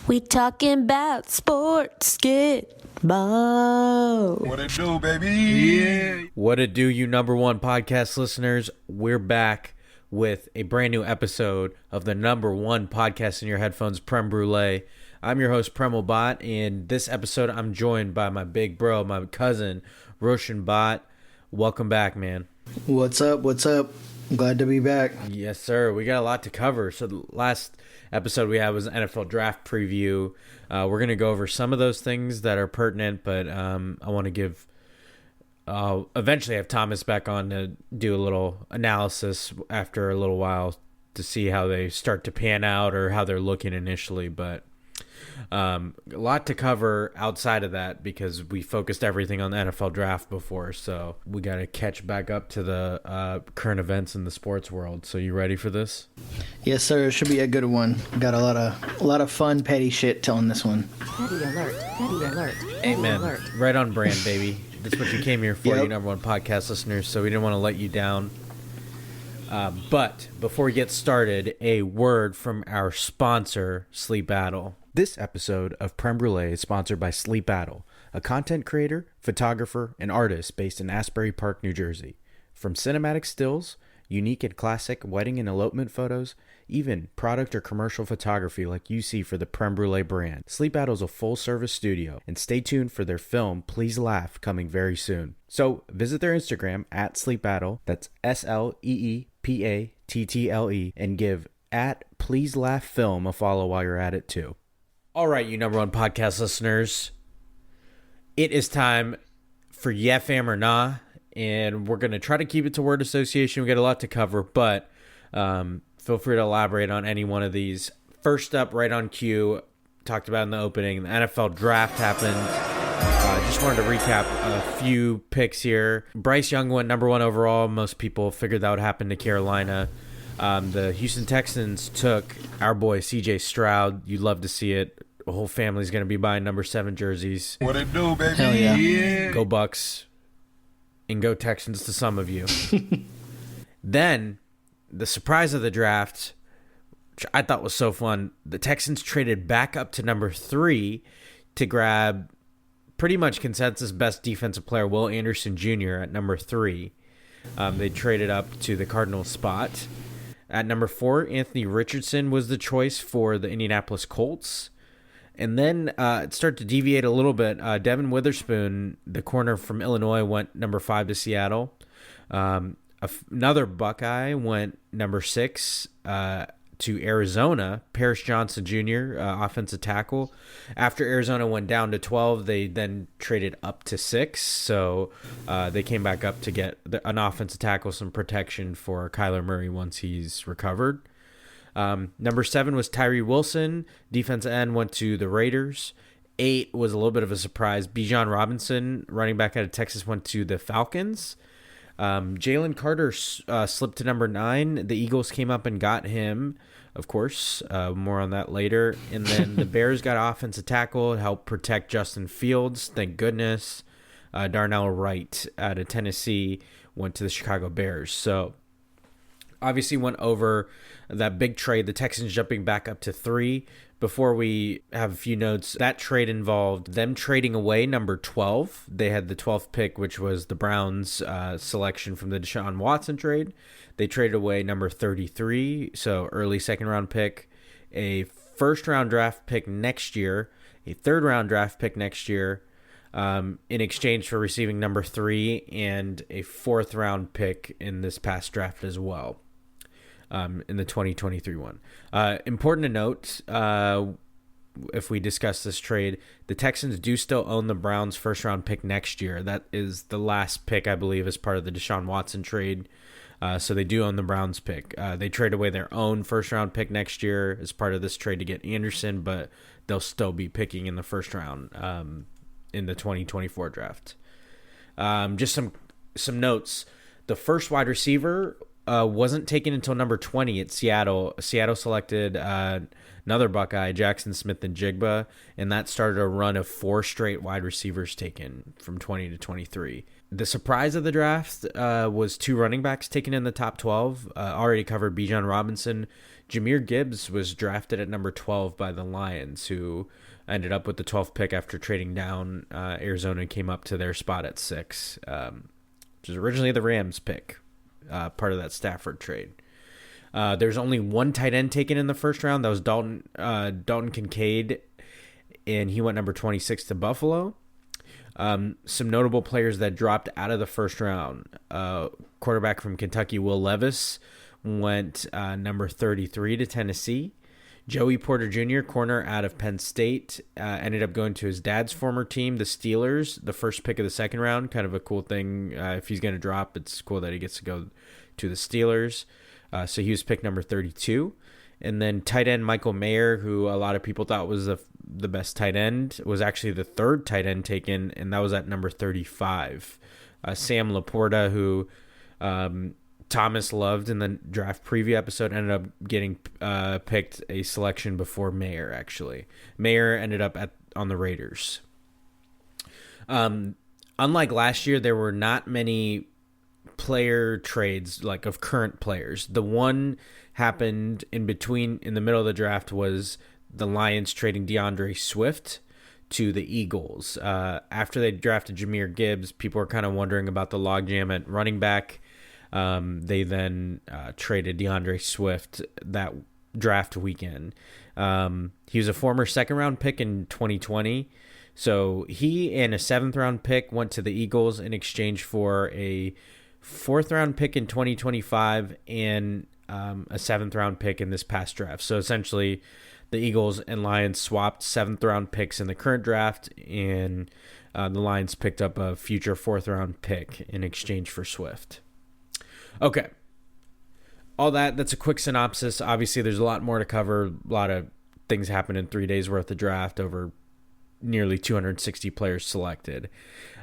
We talking about sports, get ball. What it do, baby? Yeah. What it do, you number one podcast listeners? We're back with a brand new episode of the number one podcast in your headphones, Prem Brulee. I'm your host, Premal Bhatt, and this episode I'm joined by my big bro, my cousin, Roshan Bhatt. Welcome back, man. What's up? What's up? Glad to be back. Yes, sir. We got a lot to cover. So the last episode we had was an NFL draft preview. We're going to go over some of those things that are pertinent, but I want to give eventually have Thomas back on to do a little analysis after a little while to see how they start to pan out or how they're looking initially. But a lot to cover outside of that because we focused everything on the NFL draft before, so we got to catch back up to the current events in the sports world. So you ready for this? Yes, sir. It should be a good one. Got a lot of fun petty shit telling this one. Petty alert, petty alert. Amen. Alert. Right on brand, baby. That's what you came here for, Yep. you number one podcast listeners, so we didn't want to let you down. But before we get started, a word from our sponsor, Sleep Battle. This episode of Prem Brulee is sponsored by Sleep Battle, a content creator, photographer, and artist based in Asbury Park, New Jersey. From cinematic stills, unique and classic wedding and elopement photos, even product or commercial photography like you see for the Prem Brulee brand. Sleep Battle is a full-service studio, and stay tuned for their film Please Laugh coming very soon. So visit their Instagram at Sleep Battle, that's SLEEPATTLE, and give at Please Laugh Film a follow while you're at it too. All right, you number one podcast listeners, it is time for Yeah Fam or Nah, and we're going to try to keep it to word association. We got a lot to cover, but feel free to elaborate on any one of these. First up, right on cue, talked about in the opening, the NFL draft happened. Just wanted to recap a few picks here. Bryce Young went number one overall. Most people figured that would happen to Carolina. The Houston Texans took our boy C.J. Stroud. You'd love to see it. The whole family's going to be buying number 7 jerseys. What it do, baby? Hell yeah. Yeah. Go Bucks and go Texans to some of you. Then, the surprise of the draft, which I thought was so fun, the Texans traded back up to number 3 to grab pretty much consensus best defensive player Will Anderson Jr. at number 3. They traded up to the Cardinals spot. At number 4, Anthony Richardson was the choice for the Indianapolis Colts. And then it started to deviate a little bit. Devin Witherspoon, the corner from Illinois, went number 5 to Seattle. Another Buckeye went number 6 to Arizona. Paris Johnson Jr., offensive tackle. After Arizona went down to 12, they then traded up to 6. So they came back up to get an offensive tackle, some protection for Kyler Murray once he's recovered. Number 7 was Tyree Wilson. Defensive end went to the Raiders. 8 was a little bit of a surprise. Bijan Robinson, running back out of Texas, went to the Falcons. Jalen Carter slipped to number 9. The Eagles came up and got him, of course. More on that later. And then the Bears got offensive tackle to help protect Justin Fields. Thank goodness. Darnell Wright out of Tennessee went to the Chicago Bears. So obviously went over that big trade, the Texans jumping back up to 3. Before we have a few notes, that trade involved them trading away number 12. They had the 12th pick, which was the Browns' selection from the Deshaun Watson trade. They traded away number 33, so early second-round pick, a first-round draft pick next year, a third-round draft pick next year, in exchange for receiving number 3 and a fourth-round pick in this past draft as well. In the 2023 one. Important to note, if we discuss this trade, the Texans do still own the Browns' first-round pick next year. That is the last pick, I believe, as part of the Deshaun Watson trade. So they do own the Browns pick. They trade away their own first-round pick next year as part of this trade to get Anderson, but they'll still be picking in the first round in the 2024 draft. Just some notes. The first wide receiver wasn't taken until number 20 at Seattle. Seattle selected another Buckeye, Jackson Smith-Njigba, and that started a run of 4 straight wide receivers taken from 20 to 23. The surprise of the draft was 2 running backs taken in the top 12. Already covered Bijan Robinson. Jahmyr Gibbs was drafted at number 12 by the Lions, who ended up with the 12th pick after trading down. Arizona came up to their spot at 6, which was originally the Rams pick, part of that Stafford trade. There's only 1 tight end taken in the first round. That was Dalton Kincaid, and he went number 26 to Buffalo. Some notable players that dropped out of the first round. Quarterback from Kentucky, Will Levis, went number 33 to Tennessee. Joey Porter Jr., corner out of Penn State, ended up going to his dad's former team, the Steelers, the first pick of the second round. Kind of a cool thing. If he's going to drop, it's cool that he gets to go to the Steelers. So he was picked number 32. And then tight end Michael Mayer, who a lot of people thought was the best tight end, was actually the 3rd tight end taken, and that was at number 35. Sam Laporta, who Thomas loved in the draft preview episode, ended up getting picked a selection before Mayer, actually. Mayer ended up on the Raiders. Unlike last year, there were not many player trades like of current players. The one happened in the middle of the draft was the Lions trading DeAndre Swift to the Eagles. After they drafted Jahmyr Gibbs, people were kind of wondering about the logjam at running back. They then traded DeAndre Swift that draft weekend. He was a former second-round pick in 2020. So he and a 7th-round pick went to the Eagles in exchange for a 4th-round pick in 2025 and a 7th-round pick in this past draft. So essentially, the Eagles and Lions swapped 7th-round picks in the current draft, and the Lions picked up a future 4th-round pick in exchange for Swift. Okay. All that's a quick synopsis. Obviously, there's a lot more to cover. A lot of things happened in 3 days worth of draft, over nearly 260 players selected.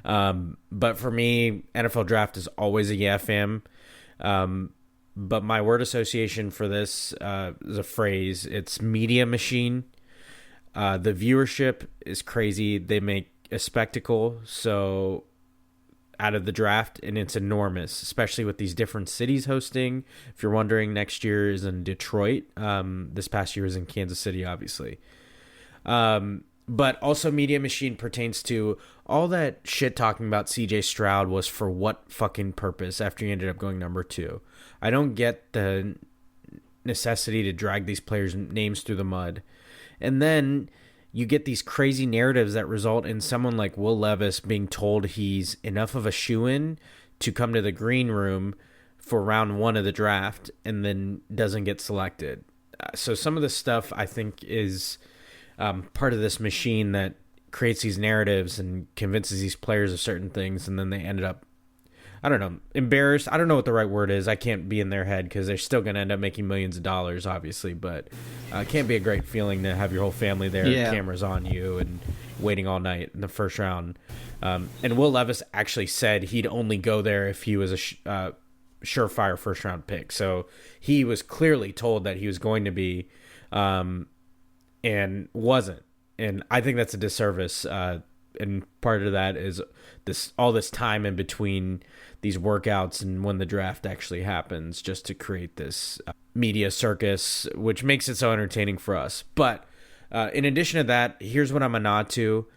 But for me, NFL draft is always a yeah fam. But my word association for this is a phrase. It's media machine. The viewership is crazy. They make a spectacle out of the draft, and it's enormous, especially with these different cities hosting. If you're wondering, next year is in Detroit. This past year is in Kansas City, obviously. But also Media Machine pertains to all that shit talking about CJ Stroud was for what fucking purpose after he ended up going number 2. I don't get the necessity to drag these players' names through the mud. And then you get these crazy narratives that result in someone like Will Levis being told he's enough of a shoo-in to come to the green room for round 1 of the draft and then doesn't get selected. So some of the stuff I think is part of this machine that creates these narratives and convinces these players of certain things, and then they ended up, I don't know, embarrassed. I don't know what the right word is. I can't be in their head because they're still going to end up making millions of dollars, obviously, but it can't be a great feeling to have your whole family there, cameras on you, and waiting all night in the first round. And Will Levis actually said he'd only go there if he was a surefire first-round pick. So he was clearly told that he was going to be, and wasn't. And I think that's a disservice. And part of that is all this time in between these workouts and when the draft actually happens, just to create this media circus, which makes it so entertaining for us. But in addition to that, here's what I'm a nod to.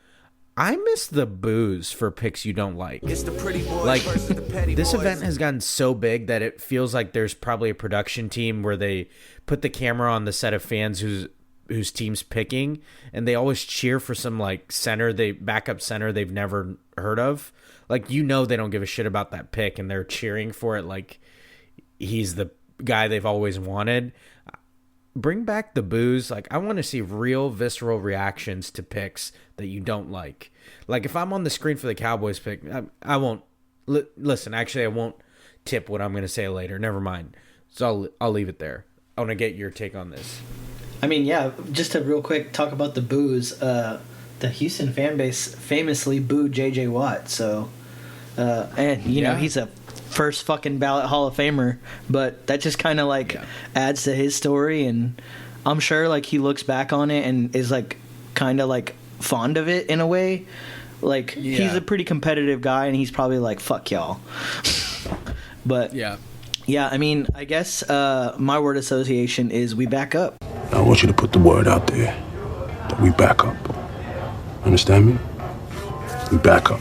I miss the booze for picks you don't like. It's the pretty boys Like, versus the petty this boys. event has gotten so big that it feels like there's probably a production team where they put the camera on the set of fans whose team's picking, and they always cheer for some like backup center they've never heard of. Like, they don't give a shit about that pick, and they're cheering for it like he's the guy they've always wanted. Bring back the booze. Like, I want to see real visceral reactions to picks that you don't like. Like, if I'm on the screen for the Cowboys pick, I won't listen. Actually, I won't tip what I'm going to say later. Never mind. So I'll leave it there. I want to get your take on this. I mean, yeah, just to real quick talk about the boos. The Houston fan base famously booed J.J. Watt. So, and, you know, he's a first fucking ballot Hall of Famer, but that just kind of like adds to his story, and I'm sure like he looks back on it and is like kind of like fond of it in a way. Like he's a pretty competitive guy, and he's probably like, fuck y'all. But yeah, I mean, I guess my word association is we back up. I want you to put the word out there that we back up. Understand me? We back up.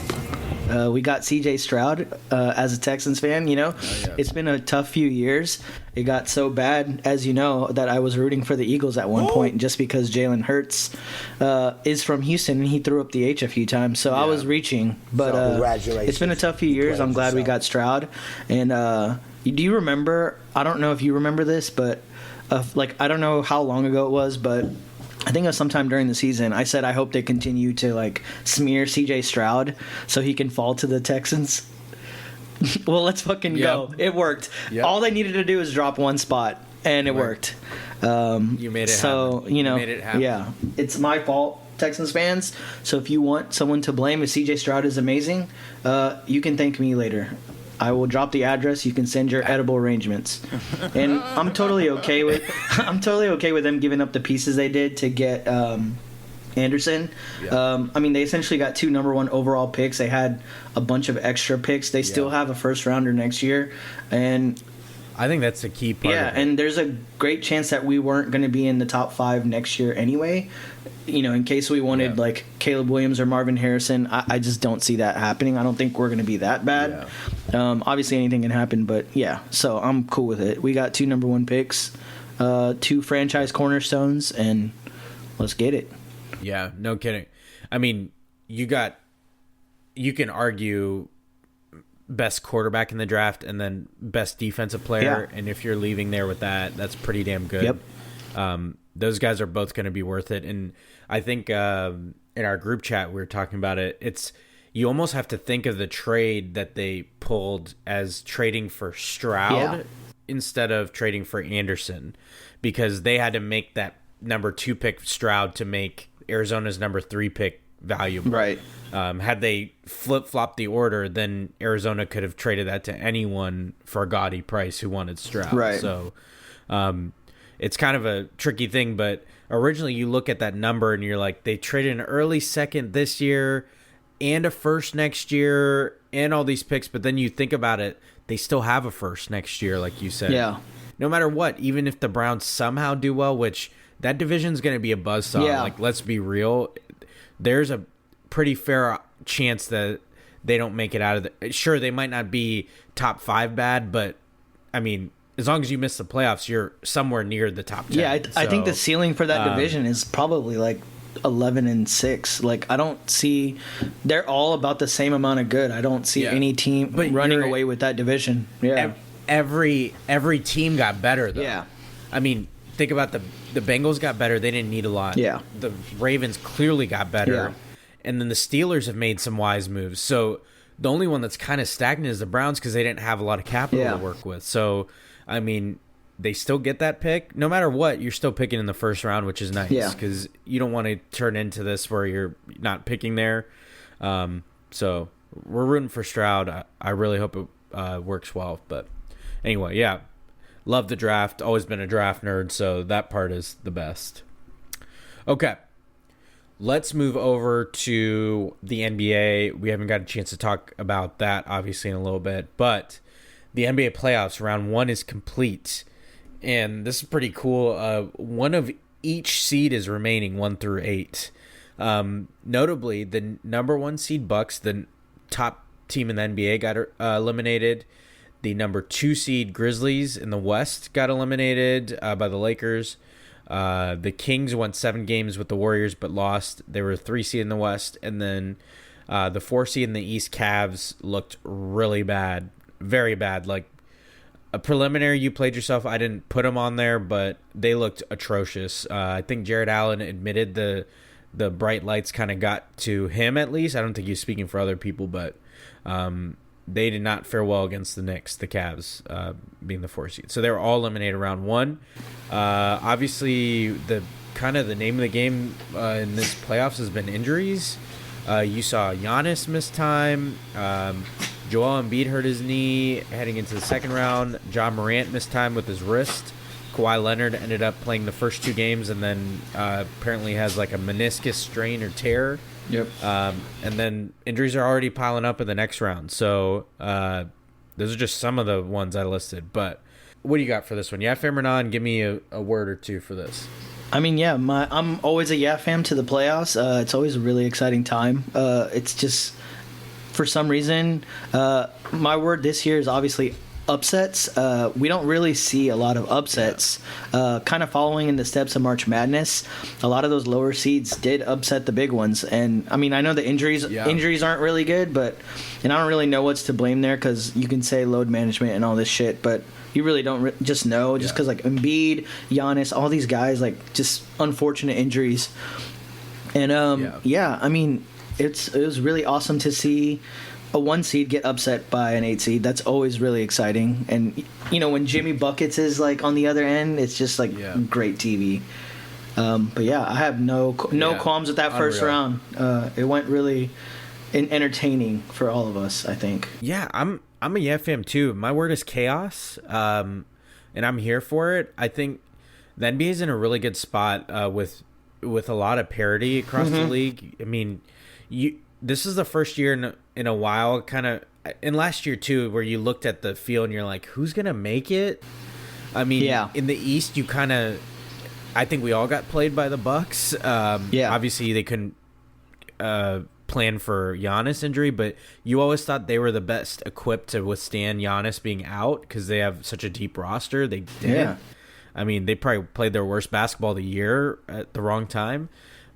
We got CJ Stroud as a Texans fan, you know. It's been a tough few years. It got so bad, as you know, that I was rooting for the Eagles at one point just because Jalen Hurts is from Houston and he threw up the H a few times. So I was reaching. But it's been a tough few years. I'm glad we got Stroud. And do you remember, I don't know if you remember this, but like I don't know how long ago it was, but I think it was sometime during the season, I said I hope they continue to like smear CJ Stroud so he can fall to the Texans. Well, let's fucking go. It worked. Yep. All they needed to do is drop one spot, and it worked. You made it happen. You know, made it happen. Yeah, it's my fault, Texans fans. So if you want someone to blame if CJ Stroud is amazing, you can thank me later. I will drop the address. You can send your edible arrangements, and I'm totally okay with them giving up the pieces they did to get Anderson. Yeah. I mean, they essentially got 2 number 1 overall picks. They had a bunch of extra picks. They still have a first rounder next year, and I think that's the key part. Yeah, and there's a great chance that we weren't going to be in the top 5 next year anyway. You know, in case we wanted like Caleb Williams or Marvin Harrison, I just don't see that happening. I don't think we're going to be that bad. Yeah. Obviously, anything can happen, but yeah. So I'm cool with it. We got 2 number 1 picks, 2 franchise cornerstones, and let's get it. Yeah, no kidding. I mean, you can argue best quarterback in the draft and then best defensive player, and if you're leaving there with that, that's pretty damn good. Yep. Those guys are both going to be worth it, and I think in our group chat we were talking about it. It's you almost have to think of the trade that they pulled as trading for Stroud instead of trading for Anderson, because they had to make that number 2 pick Stroud to make Arizona's number 3 pick valuable. Right. Had they flip-flopped the order, then Arizona could have traded that to anyone for a gaudy price who wanted Stroud. Right. So it's kind of a tricky thing, but originally you look at that number and you're like, they traded an early second this year and a first next year and all these picks, but then you think about it, they still have a first next year, like you said. Yeah. No matter what, even if the Browns somehow do well, which that division's going to be a buzzsaw. Yeah. Like, let's be real. There's a pretty fair chance that they don't make it out of the... Sure, they might not be top 5 bad, but, I mean, as long as you miss the playoffs, you're somewhere near the top 10. Yeah, I think the ceiling for that division is probably, like, 11-6. Like, I don't see... They're all about the same amount of good. I don't see any team running away with that division. Yeah. Every team got better, though. Yeah. I mean, think about the Bengals got better. They didn't need a lot. Yeah. The Ravens clearly got better. Yeah. And then the Steelers have made some wise moves. So the only one that's kind of stagnant is the Browns because they didn't have a lot of capital to work with. So, I mean, they still get that pick. No matter what, you're still picking in the first round, which is nice because you don't want to turn into this where you're not picking there. So we're rooting for Stroud. I really hope it works well. But anyway, yeah. Love the draft. Always been a draft nerd, so that part is the best. Okay. Let's move over to the NBA. We haven't got a chance to talk about that, obviously, in a little bit. But the NBA playoffs, round 1 is complete. And this is pretty cool. One of each seed is remaining, 1 through 8. Notably, the number 1 seed Bucks, the top team in the NBA, got eliminated. The number 2 seed Grizzlies in the West got eliminated by the Lakers. The Kings won 7 games with the Warriors but lost. They were 3 seed in the West. And then the 4 seed in the East Cavs looked really bad. Very bad. Like a preliminary, you played yourself. I didn't put them on there, but they looked atrocious. I think Jared Allen admitted the bright lights kind of got to him at least. I don't think he was speaking for other people, but... they did not fare well against the Knicks, the Cavs, being the 4 seed. So they were all eliminated round 1. Obviously, the name of the game in this playoffs has been injuries. You saw Giannis miss time. Joel Embiid hurt his knee heading into the second round. John Morant missed time with his wrist. Kawhi Leonard ended up playing the first 2 games and then apparently has like a meniscus strain or tear. Yep. And then injuries are already piling up in the next round. So those are just some of the ones I listed. But what do you got for this one? Yeah, fam or not? And give me a word or two for this. I mean, yeah, I'm always a yeah fam to the playoffs. It's always a really exciting time. It's just, for some reason, my word this year is obviously upsets. We don't really see a lot of upsets. Kind of following in the steps of March Madness, a lot of those lower seeds did upset the big ones. And I mean, I know the injuries aren't really good, and I don't really know what's to blame there, because you can say load management and all this shit, but you really don't just know, just because like Embiid, Giannis, all these guys, like just unfortunate injuries. And I mean, it was really awesome to see a 1 seed get upset by an 8 seed. That's always really exciting. And you know, when Jimmy Buckets is like on the other end, it's just like great TV. But yeah, I have no qualms with that first round. It went really entertaining for all of us, I think. Yeah, I'm a yeah fam too. My word is chaos, and I'm here for it. I think the NBA is in a really good spot with a lot of parity across the league. I mean, this is the first year in a while, kind of, and last year too, where you looked at the field and you're like, who's gonna make it? I mean, in the East, you kind of, I think we all got played by the Bucks. Obviously they couldn't plan for Giannis injury, but you always thought they were the best equipped to withstand Giannis being out because they have such a deep roster. They did. Yeah. I mean, they probably played their worst basketball of the year at the wrong time,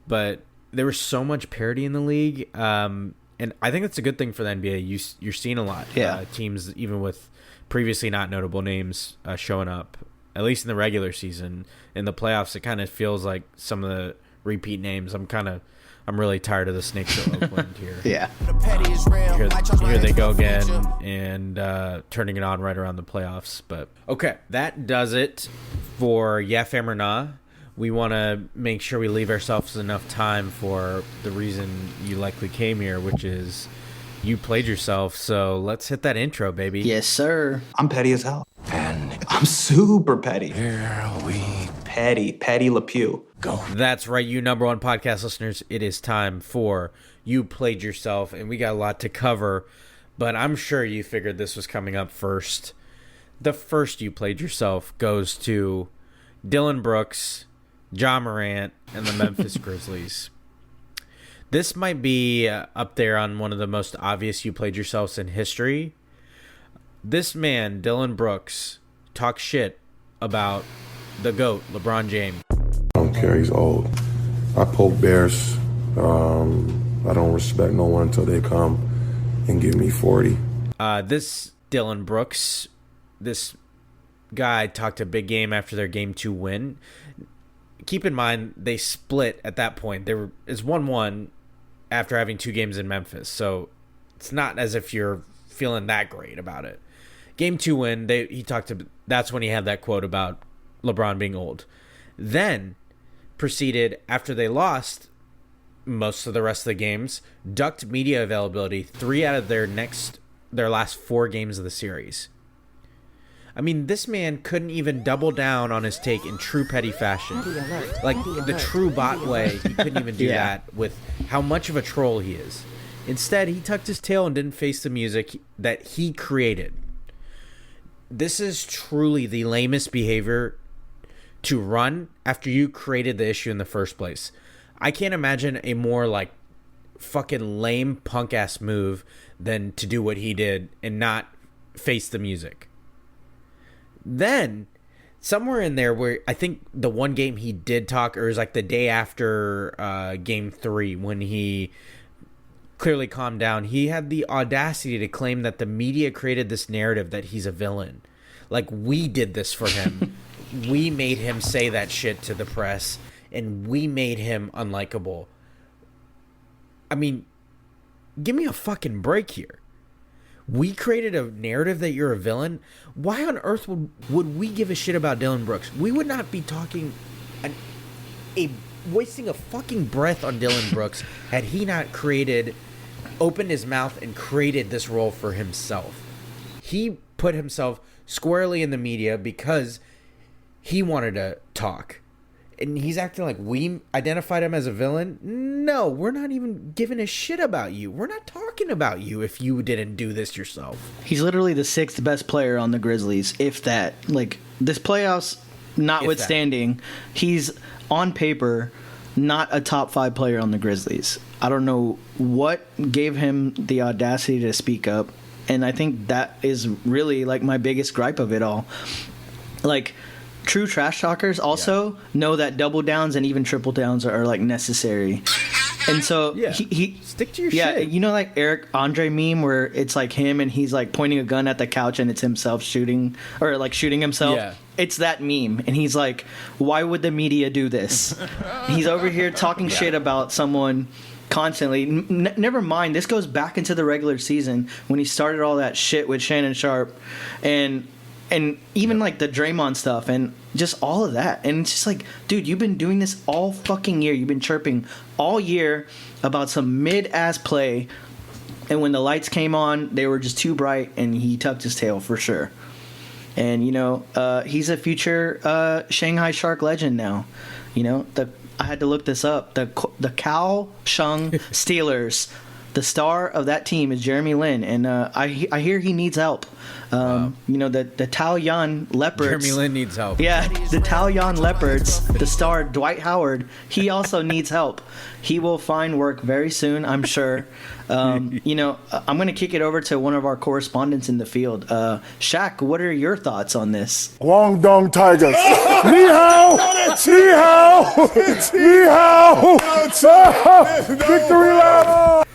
but there was so much parity in the league, and I think that's a good thing for the NBA. You're seeing a lot. Teams, even with previously not notable names, showing up, at least in the regular season. In the playoffs, it kind of feels like some of the repeat names. I'm really tired of the Snakes of Oakland here. Here they go again, and turning it on right around the playoffs. But okay, that does it for Yeah Fam or Nah. We want to make sure we leave ourselves enough time for the reason you likely came here, which is you played yourself. So let's hit that intro, baby. Yes, sir. I'm petty as hell. And I'm super petty. Here we Petty Le Pew. Go. That's right, you number one podcast listeners. It is time for You Played Yourself, and we got a lot to cover, but I'm sure you figured this was coming up first. The first You Played Yourself goes to Dylan Brooks, John Morant, and the Memphis Grizzlies. This might be up there on one of the most obvious You Played Yourselves in history. This man, Dylan Brooks, talks shit about the GOAT, LeBron James. I don't care, he's old. I poke bears. I don't respect no one until they come and give me 40. This Dylan Brooks, this guy talked a big game after their Game 2 win. Keep in mind, they split at that point. It's 1-1 after having 2 games in Memphis. So it's not as if you're feeling that great about it. Game 2 win, that's when he had that quote about LeBron being old. Then proceeded, after they lost most of the rest of the games, ducked media availability 3 out of their last 4 games of the series. I mean, this man couldn't even double down on his take in true petty fashion. Like the true bot way, he couldn't even do that with how much of a troll he is. Instead, he tucked his tail and didn't face the music that he created. This is truly the lamest behavior to run after you created the issue in the first place. I can't imagine a more like fucking lame punk ass move than to do what he did and not face the music. Then somewhere in there where I think the one game he did talk, or it was like the day after Game 3 when he clearly calmed down, he had the audacity to claim that the media created this narrative that he's a villain. Like, we did this for him. We made him say that shit to the press, and we made him unlikable. I mean, give me a fucking break here. We created a narrative that you're a villain. Why on earth would we give a shit about Dylan Brooks? We would not be talking wasting a fucking breath on Dylan Brooks had he not created opened his mouth and created this role for himself. He put himself squarely in the media because he wanted to talk. And he's acting like we identified him as a villain. No, we're not even giving a shit about you. We're not talking about you if you didn't do this yourself. He's literally the 6th best player on the Grizzlies, if that. Like, this playoffs notwithstanding, he's on paper not a top 5 player on the Grizzlies. I don't know what gave him the audacity to speak up, and I think that is really like my biggest gripe of it all. Like, true trash talkers also know that double downs and even triple downs are like necessary. And so he stick to your shit. You know, like Eric Andre meme where it's like him and he's like pointing a gun at the couch and it's himself shooting or like shooting himself. Yeah. It's that meme. And he's like, why would the media do this? He's over here talking shit about someone constantly. Never mind, this goes back into the regular season when he started all that shit with Shannon Sharp and even like the Draymond stuff and just all of that. And it's just like, dude, you've been doing this all fucking year. You've been chirping all year about some mid-ass play. And when the lights came on, they were just too bright and he tucked his tail for sure. And, you know, he's a future Shanghai Shark legend now. You know, I had to look this up. The Kaohsiung Steelers, the star of that team is Jeremy Lin. And I hear he needs help. You know, the Taoyuan Leopards. Jeremy Lin needs help. Yeah, the Taoyuan Leopards, the star Dwight Howard, he also needs help. He will find work very soon, I'm sure. You know, I'm going to kick it over to one of our correspondents in the field. Shaq, what are your thoughts on this? Guangdong Tigers. Ni hao! Ni hao! Ni hao! Victory lap!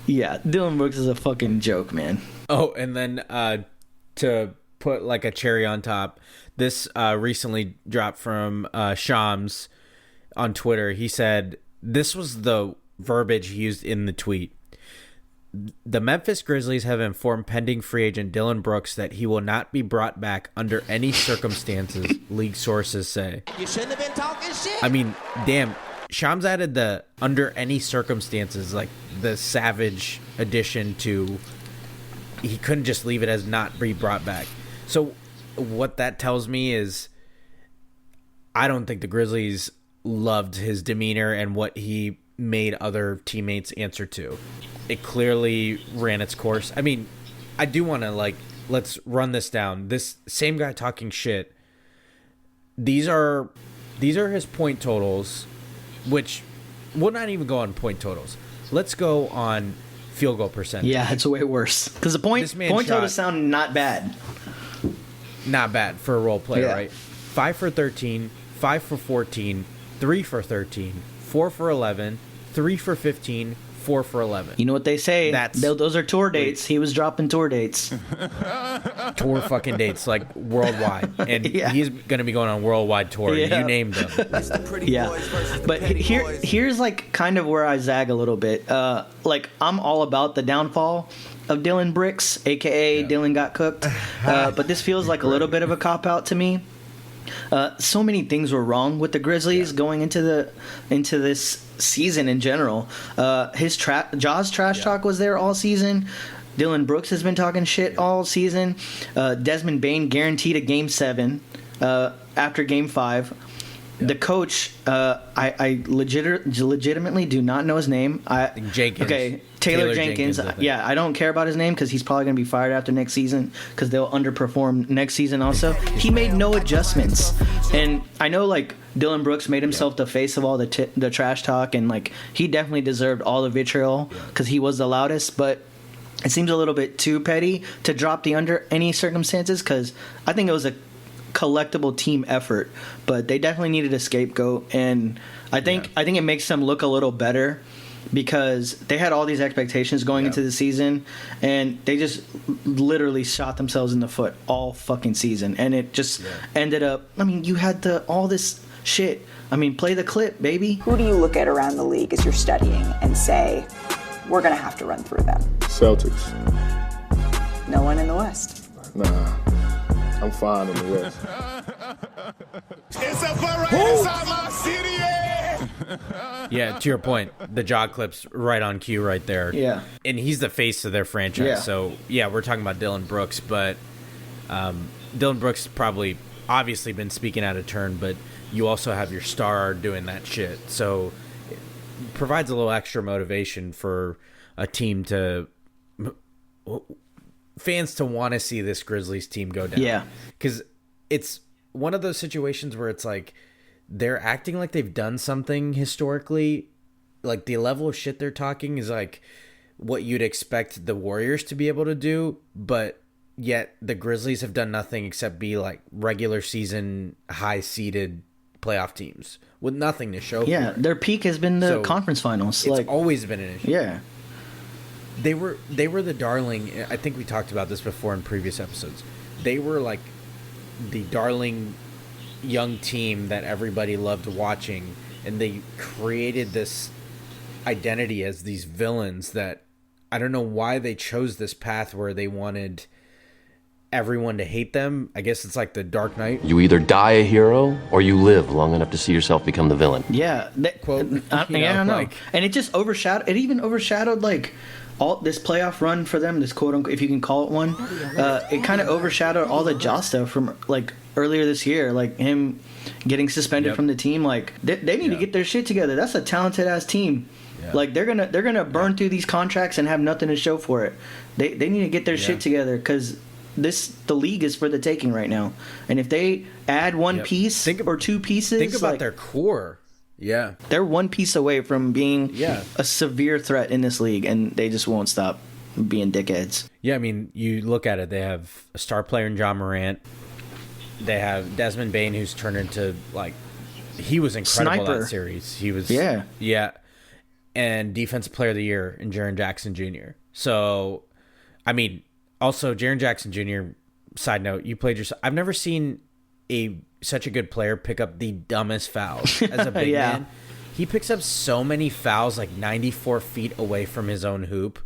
Yeah, Dylan Brooks is a fucking joke, man. Oh, and then to put like a cherry on top, this recently dropped from Shams on Twitter. He said this was the verbiage he used in the tweet. The Memphis Grizzlies have informed pending free agent Dylan Brooks that he will not be brought back under any circumstances, league sources say. You shouldn't have been talking shit. I mean, damn. Shams added the under any circumstances, like the savage addition to he couldn't just leave it as not be brought back. So what that tells me is I don't think the Grizzlies loved his demeanor and what he made other teammates answer to. It clearly ran its course. I mean, I do want to let's run this down. This same guy talking shit. These are his point totals. Which we'll not even go on point totals. Let's go on field goal percentage. Yeah, it's way worse. Because the point totals sound not bad. Not bad for a role player, Yeah. right? 5 for 13, 5 for 14, 3 for 13, 4 for 11, 3 for 15, 4 for 11. You know what they say? Those are tour dates. He was dropping tour dates. Tour fucking dates, like worldwide. And he's going to be going on worldwide tour. Yeah. You named them. Yeah. But here's like kind of where I zag a little bit. Like I'm all about the downfall of Dylan Bricks, a.k.a. Dylan got cooked. But this feels like a little bit of a cop-out to me. So many things were wrong with the Grizzlies going into this season in general. Jaws trash talk was there all season. Dylan Brooks has been talking shit all season. Desmond Bane guaranteed a Game 7 after Game 5. The coach, I legitimately do not know his name. Jenkins. Okay, Taylor Jenkins. I don't care about his name because he's probably going to be fired after next season because they'll underperform next season also. He made no adjustments. And I know, like, Dylan Brooks made himself the face of all the trash talk, and, like, he definitely deserved all the vitriol because he was the loudest, but it seems a little bit too petty to drop the under any circumstances because I think it was a collectible team effort, but they definitely needed a scapegoat, and I think it makes them look a little better because they had all these expectations going into the season, and they just literally shot themselves in the foot all fucking season, and it just ended up. I mean, you had all this shit. I mean, play the clip, baby. Who do you look at around the league as you're studying and say, we're gonna have to run through them? Celtics. No one in the West. Nah. I'm fine in the West. It's a parade inside my city. Yeah, to your point, the jaw clip's right on cue right there. Yeah. And he's the face of their franchise. Yeah. So, yeah, we're talking about Dylan Brooks, but Dylan Brooks probably obviously been speaking out of turn, but you also have your star doing that shit. So it provides a little extra motivation for a team to fans to want to see this Grizzlies team go down. Yeah. Because it's one of those situations where it's like they're acting like they've done something historically. Like the level of shit they're talking is like what you'd expect the Warriors to be able to do, but yet the Grizzlies have done nothing except be like regular season high seeded playoff teams with nothing to show Yeah, for it. their peak has been the So, conference finals. It's always been an issue. Yeah. They were the darling. I think we talked about this before in previous episodes. They were like the darling young team that everybody loved watching, and they created this identity as these villains that I don't know why they chose this path where they wanted everyone to hate them. I guess it's like the Dark Knight. You either die a hero or you live long enough to see yourself become the villain. Yeah. Quote, I you know, don't know. like- And it just overshadowed. It even overshadowed like all this playoff run for them. This quote unquote, if you can call it one. It kind of overshadowed all the Ja stuff from like earlier this year, like him getting suspended Yep. from the team. Like they need to get their shit together. That's a talented ass team. Yeah. Like they're gonna burn through these contracts and have nothing to show for it. They need to get their shit together because the league is for the taking right now. And if they add one Yep. piece or two pieces, Think about like, their core. Yeah. they're one piece away from being Yeah. a severe threat in this league, and they just won't stop being dickheads. Yeah, I mean, you look at it, they have a star player in John Morant. They have Desmond Bane, who's turned into, like, he was incredible Sniper. that series. He was, Yeah. Yeah. And Defensive Player of the Year in Jaren Jackson Jr. So, I mean, also, Jaren Jackson Jr., side note, you played yourself. I've never seen such a good player pick up the dumbest fouls as a big Yeah. man. He picks up so many fouls, like 94 feet away from his own hoop.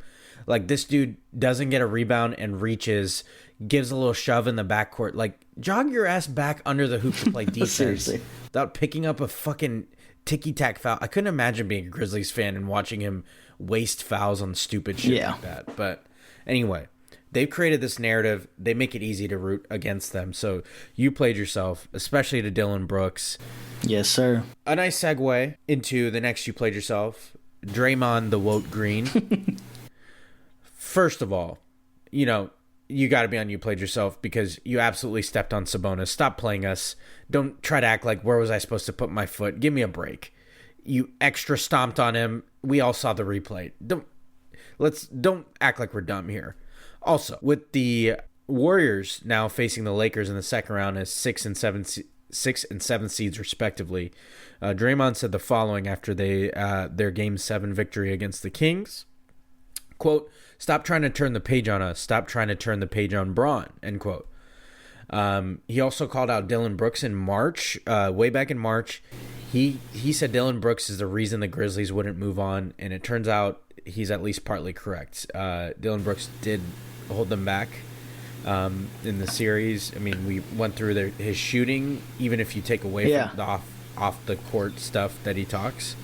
Like, this dude doesn't get a rebound and reaches, gives a little shove in the backcourt. Like, jog your ass back under the hoop to play defense Seriously. without picking up a fucking ticky-tack foul. I couldn't imagine being a Grizzlies fan and watching him waste fouls on stupid shit Yeah. like that. But anyway, they've created this narrative. They make it easy to root against them. So you played yourself, especially to Dylan Brooks. Yes, sir. A nice segue into the next you played yourself, Draymond the Woat Green. First of all, you know, you got to be on you played yourself because you absolutely stepped on Sabonis. Stop playing us. Don't try to act like where was I supposed to put my foot. Give me a break. You extra stomped on him. We all saw the replay. Don't act like we're dumb here. Also, with the Warriors now facing the Lakers in the second round as 6 and 7 seeds respectively, Draymond said the following after their Game 7 victory against the Kings. Quote, "Stop trying to turn the page on us. Stop trying to turn the page on Braun." End quote. He also called out Dylan Brooks in March, way back in March. He said Dylan Brooks is the reason the Grizzlies wouldn't move on, and it turns out he's at least partly correct. Dylan Brooks did hold them back in the series. I mean, we went through his shooting, even if you take away from the off the court stuff that he talks.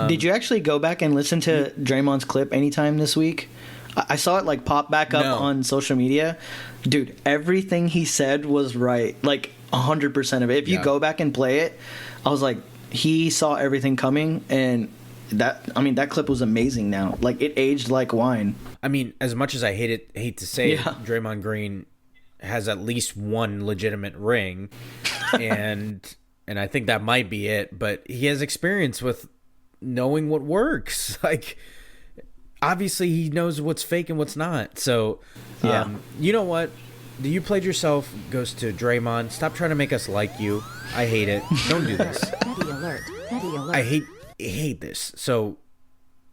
Did you actually go back and listen to Draymond's clip anytime this week? I saw it like pop back up on social media. Dude, everything he said was right. Like 100% of it. If you go back and play it, I was like, he saw everything coming, and that clip was amazing now. Like, it aged like wine. I mean, as much as I hate to say it, Draymond Green has at least one legitimate ring, and I think that might be it. But he has experience with knowing what works. Like, obviously, he knows what's fake and what's not. So, you know what? The You Played Yourself goes to Draymond. Stop trying to make us like you. I hate it. Don't do this. Petty alert. Petty alert. I hate this. So,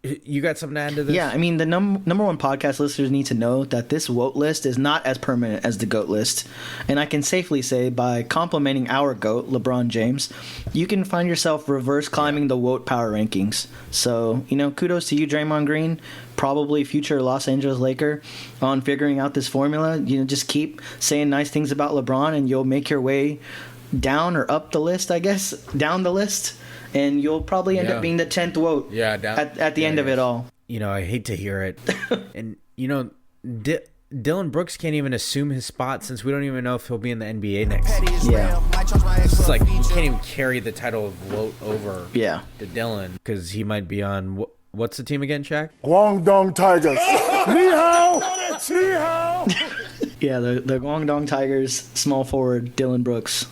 you got something to add to this? Yeah, I mean, the number one podcast listeners need to know that this WOT list is not as permanent as the GOAT list. And I can safely say, by complimenting our GOAT, LeBron James, you can find yourself reverse climbing the WOT power rankings. So, kudos to you, Draymond Green, probably future Los Angeles Laker, on figuring out this formula. Just keep saying nice things about LeBron, and you'll make your way down or up the list, I guess, down the list. and you'll probably end Yeah. up being the 10th vote. Yeah, at the end of it all. You know, I hate to hear it. And, you know, Dylan Brooks can't even assume his spot since we don't even know if he'll be in the NBA next season. Yeah. It's like you can't even carry the title of vote over Yeah. to Dylan because he might be on what's the team again, Shaq? Guangdong Tigers. Ni hao. Ni hao. Yeah, the Guangdong Tigers small forward Dylan Brooks.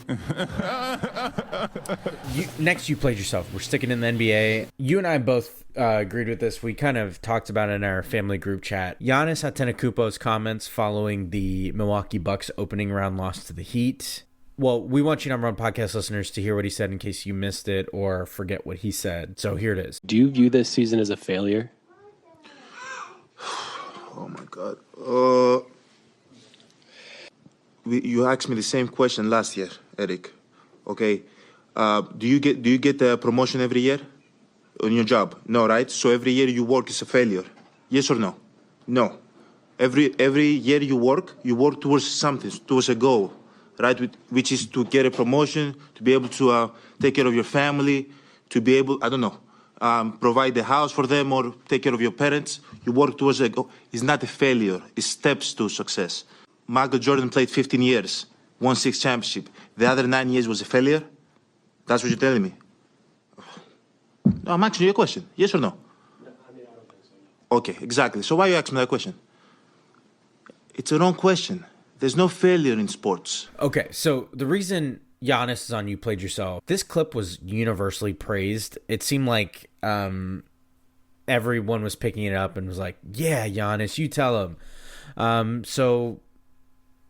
Next, you played yourself. We're sticking in the NBA. You and I both agreed with this. We kind of talked about it in our family group chat. Giannis Antetokounmpo's comments following the Milwaukee Bucks opening round loss to the Heat. Well, we want you number one podcast listeners to hear what he said in case you missed it or forget what he said. So here it is. Do you view this season as a failure? Oh my God. You asked me the same question last year, Eric. Okay. Do you get a promotion every year on your job? No, right? So every year you work is a failure. Yes or no? No. Every year you work towards something, towards a goal, right? Which is to get a promotion, to be able to take care of your family, to be able, I don't know, provide a house for them or take care of your parents. You work towards a goal. It's not a failure. It's steps to success. Michael Jordan played 15 years, won 6 championships. The other 9 years was a failure? That's what you're telling me? No, I'm asking you a question. Yes or no? Okay, exactly. So why are you asking me that question? It's a wrong question. There's no failure in sports. Okay, so the reason Giannis is on You Played Yourself, this clip was universally praised. It seemed like everyone was picking it up and was like, yeah, Giannis, you tell him. So,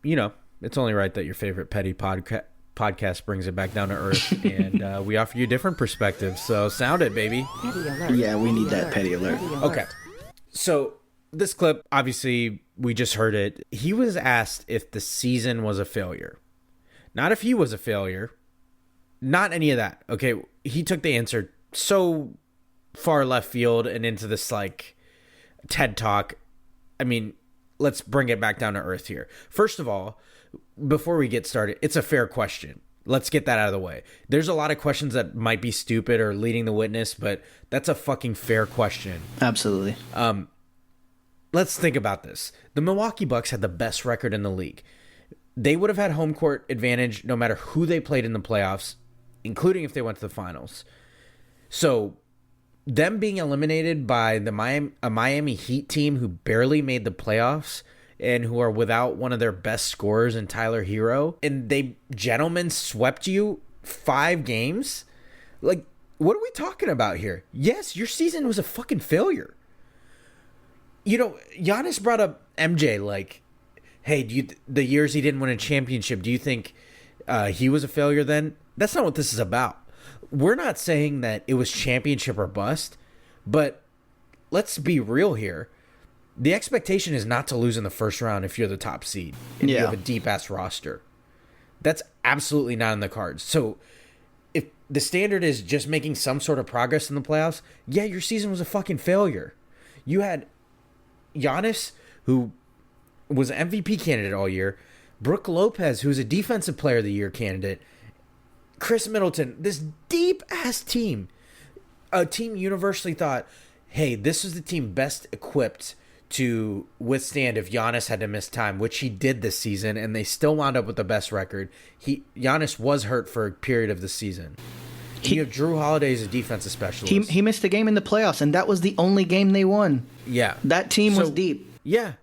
you know, it's only right that your favorite petty podcast brings it back down to earth, and we offer you a different perspective. So sound it, baby. Petty alert. Yeah, we need that petty alert. Okay. So this clip, obviously, we just heard it. He was asked if the season was a failure. Not if he was a failure. Not any of that. Okay. He took the answer so far left field and into this like TED Talk. I mean, let's bring it back down to earth here. First of all, before we get started, it's a fair question. Let's get that out of the way. There's a lot of questions that might be stupid or leading the witness, but that's a fucking fair question. Absolutely. Let's think about this. The Milwaukee Bucks had the best record in the league. They would have had home court advantage no matter who they played in the playoffs, including if they went to the finals. So them being eliminated by a Miami Heat team who barely made the playoffs and who are without one of their best scorers in Tyler Hero, and they gentlemen swept you 5 games? Like, what are we talking about here? Yes, your season was a fucking failure. You know, Giannis brought up MJ, like, hey, the years he didn't win a championship, do you think he was a failure then? That's not what this is about. We're not saying that it was championship or bust, but let's be real here. The expectation is not to lose in the first round if you're the top seed and you have a deep-ass roster. That's absolutely not in the cards. So if the standard is just making some sort of progress in the playoffs, yeah, your season was a fucking failure. You had Giannis, who was an MVP candidate all year, Brook Lopez, who's a Defensive Player of the Year candidate, Chris Middleton, this deep-ass team, a team universally thought, hey, this is the team best equipped to withstand if Giannis had to miss time, which he did this season, and they still wound up with the best record. Giannis was hurt for a period of the season. You have Drew Holiday as a defensive specialist. He missed a game in the playoffs, and that was the only game they won. Yeah. That team was deep. Yeah.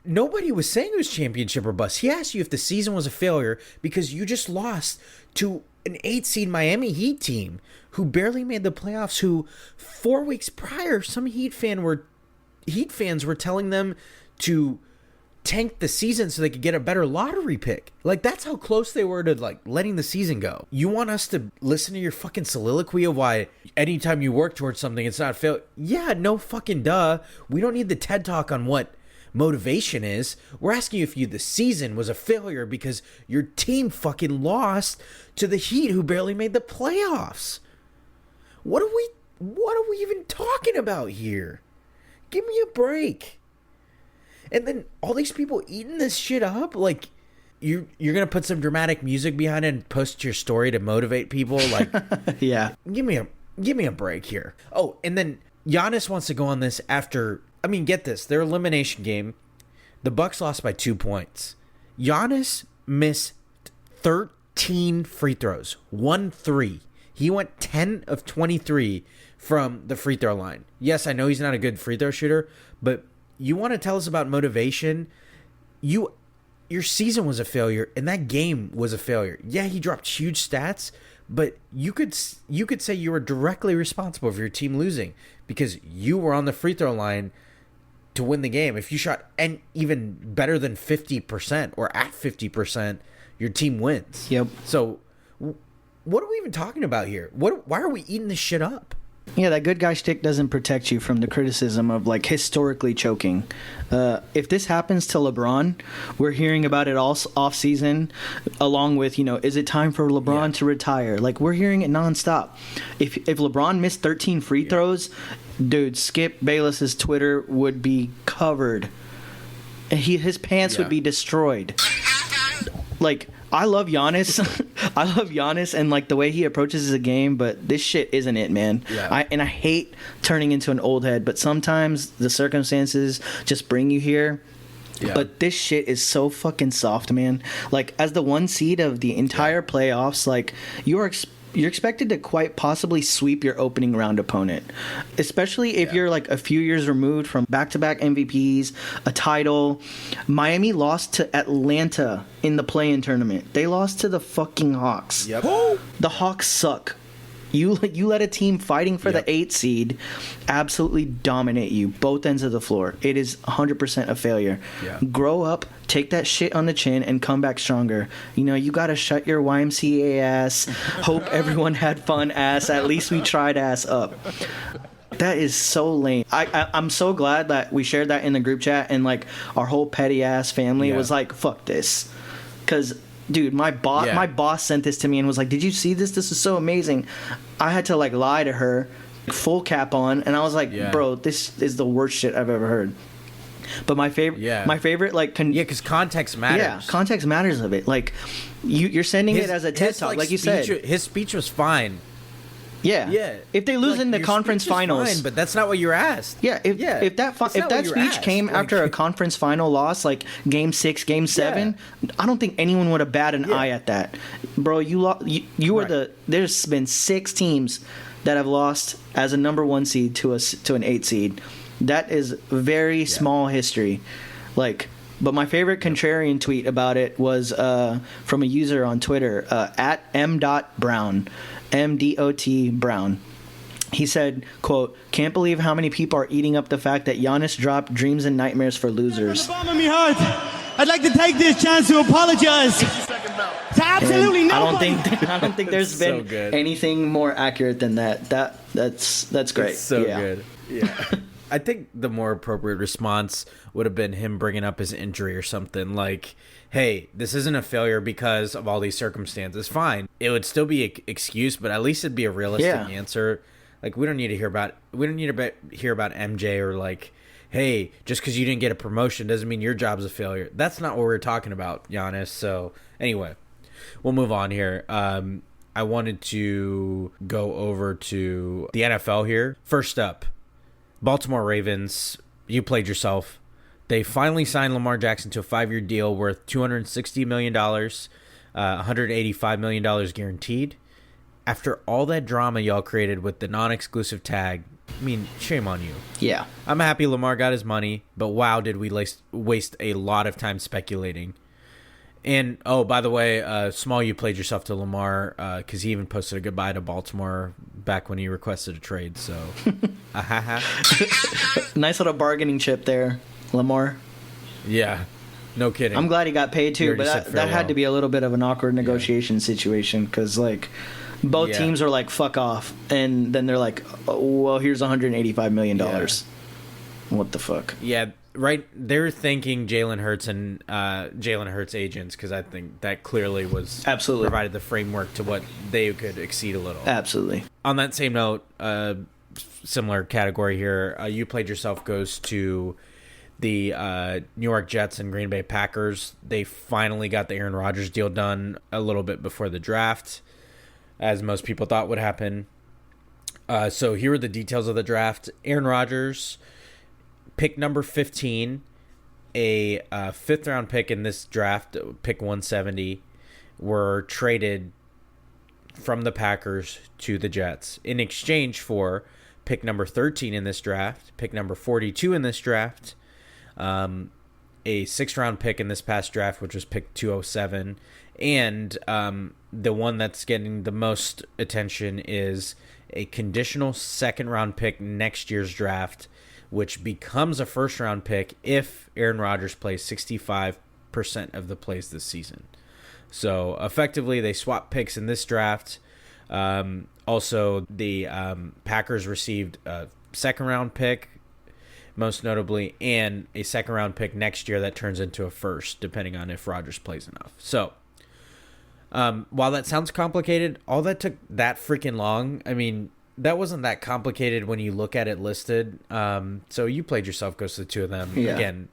Nobody was saying it was championship or bust. He asked you if the season was a failure because you just lost to an 8-seed Miami Heat team who barely made the playoffs, who 4 weeks prior, some Heat fans were telling them to tank the season so they could get a better lottery pick. Like, that's how close they were to, like, letting the season go. You want us to listen to your fucking soliloquy of why anytime you work towards something, it's not fail? Yeah, no fucking duh. We don't need the TED Talk on what motivation is. We're asking you if the season was a failure because your team fucking lost to the Heat who barely made the playoffs. What are we even talking about here? Give me a break. And then all these people eating this shit up, like you're gonna put some dramatic music behind it and post your story to motivate people, like yeah. Give me a give me a break here. Oh, and then Giannis wants to go on this after. I mean, get this: their elimination game, the Bucks lost by 2 points. Giannis missed 13 free throws, 1-3. He went 10 of 23 from the free throw line. Yes, I know he's not a good free throw shooter, but you want to tell us about motivation? Your season was a failure, and that game was a failure. Yeah, he dropped huge stats, but you could say you were directly responsible for your team losing because you were on the free throw line to win the game. If you shot and even better than 50% or at 50%, your team wins. Yep. So what are we even talking about here? Why are we eating this shit up? Yeah, that good guy shtick doesn't protect you from the criticism of, like, historically choking. If this happens to LeBron, we're hearing about it all off season, along with, is it time for LeBron to retire? Like, we're hearing it nonstop. If LeBron missed 13 free throws, dude, Skip Bayless's Twitter would be covered. His pants would be destroyed. Like, I love Giannis. I love Giannis and, like, the way he approaches the game, but this shit isn't it, man. Yeah. I hate turning into an old head, but sometimes the circumstances just bring you here. Yeah. But this shit is so fucking soft, man. Like, as the 1 seed of the entire playoffs, like, you're expected to quite possibly sweep your opening round opponent, especially if you're like a few years removed from back-to-back MVPs, a title. Miami lost to Atlanta in the play-in tournament. They lost to the fucking Hawks. Yep. The Hawks suck. You let a team fighting for the 8 seed absolutely dominate you, both ends of the floor. It is 100% a failure. Yeah. Grow up, take that shit on the chin, and come back stronger. You got to shut your YMCA ass, hope everyone had fun ass, at least we tried ass up. That is so lame. I'm so glad that we shared that in the group chat, and, like, our whole petty ass family was like, fuck this. Because... dude, my boss sent this to me and was like, did you see this? This is so amazing. I had to, like, lie to her, full cap on, and I was like, bro, this is the worst shit I've ever heard. But my favorite, like... because context matters. Yeah, context matters of it. Like, you're sending it as a TED Talk, like you said. His speech was fine. Yeah. If they lose in the conference finals, fine, but that's not what you were asked. Yeah. If that speech came after a conference final loss, like Game 6, Game 7, I don't think anyone would have batted an eye at that, bro. You were There's been 6 teams that have lost as a number 1 seed to an 8 seed. That is very small history, like. But my favorite contrarian tweet about it was from a user on Twitter, at m.brown, M-D-O-T Brown. He said, quote, "Can't believe how many people are eating up the fact that Giannis dropped dreams and nightmares for losers." From the bottom of my heart, I'd like to take this chance to apologize to absolutely nobody. I don't think there's been anything more accurate than that. That's great. It's so good. Yeah. I think the more appropriate response would have been him bringing up his injury or something like, hey, this isn't a failure because of all these circumstances. Fine. It would still be an excuse, but at least it'd be a realistic answer. Like, we don't need to hear about MJ or, like, hey, just because you didn't get a promotion doesn't mean your job's a failure. That's not what we're talking about, Giannis. So anyway, we'll move on here. I wanted to go over to the NFL here. First up, Baltimore Ravens, you played yourself. They finally signed Lamar Jackson to a 5-year deal worth $260 million, $185 million guaranteed. After all that drama y'all created with the non-exclusive tag, I mean, shame on you. Yeah. I'm happy Lamar got his money, but wow, did we waste a lot of time speculating. And, oh, by the way, Small, you played yourself to Lamar because he even posted a goodbye to Baltimore back when he requested a trade. So, nice little bargaining chip there, Lamar. Yeah, no kidding. I'm glad he got paid too, but that had to be a little bit of an awkward negotiation situation because, like, both teams are like, fuck off. And then they're like, oh, well, here's $185 million. What the fuck? Yeah. Right, they're thanking Jalen Hurts and Jalen Hurts agents because I think that clearly was provided the framework to what they could exceed a little. Absolutely. On that same note, similar category here, you played yourself goes to the New York Jets and Green Bay Packers. They finally got the Aaron Rodgers deal done a little bit before the draft, as most people thought would happen. So here are the details of the draft. Aaron Rodgers, pick number 15, a fifth-round pick in this draft, pick 170, were traded from the Packers to the Jets in exchange for pick number 13 in this draft, pick number 42 in this draft, a sixth-round pick in this past draft, which was pick 207, and the one that's getting the most attention is a conditional second-round pick next year's draft, which becomes a first-round pick if Aaron Rodgers plays 65% of the plays this season. So effectively, they swapped picks in this draft. Also, the Packers received a second-round pick, most notably, and a second-round pick next year that turns into a first, depending on if Rodgers plays enough. So while that sounds complicated, all that took that freaking long. I mean, that wasn't that complicated when you look at it listed. So you played yourself, goes to the two of them. Yeah. Again,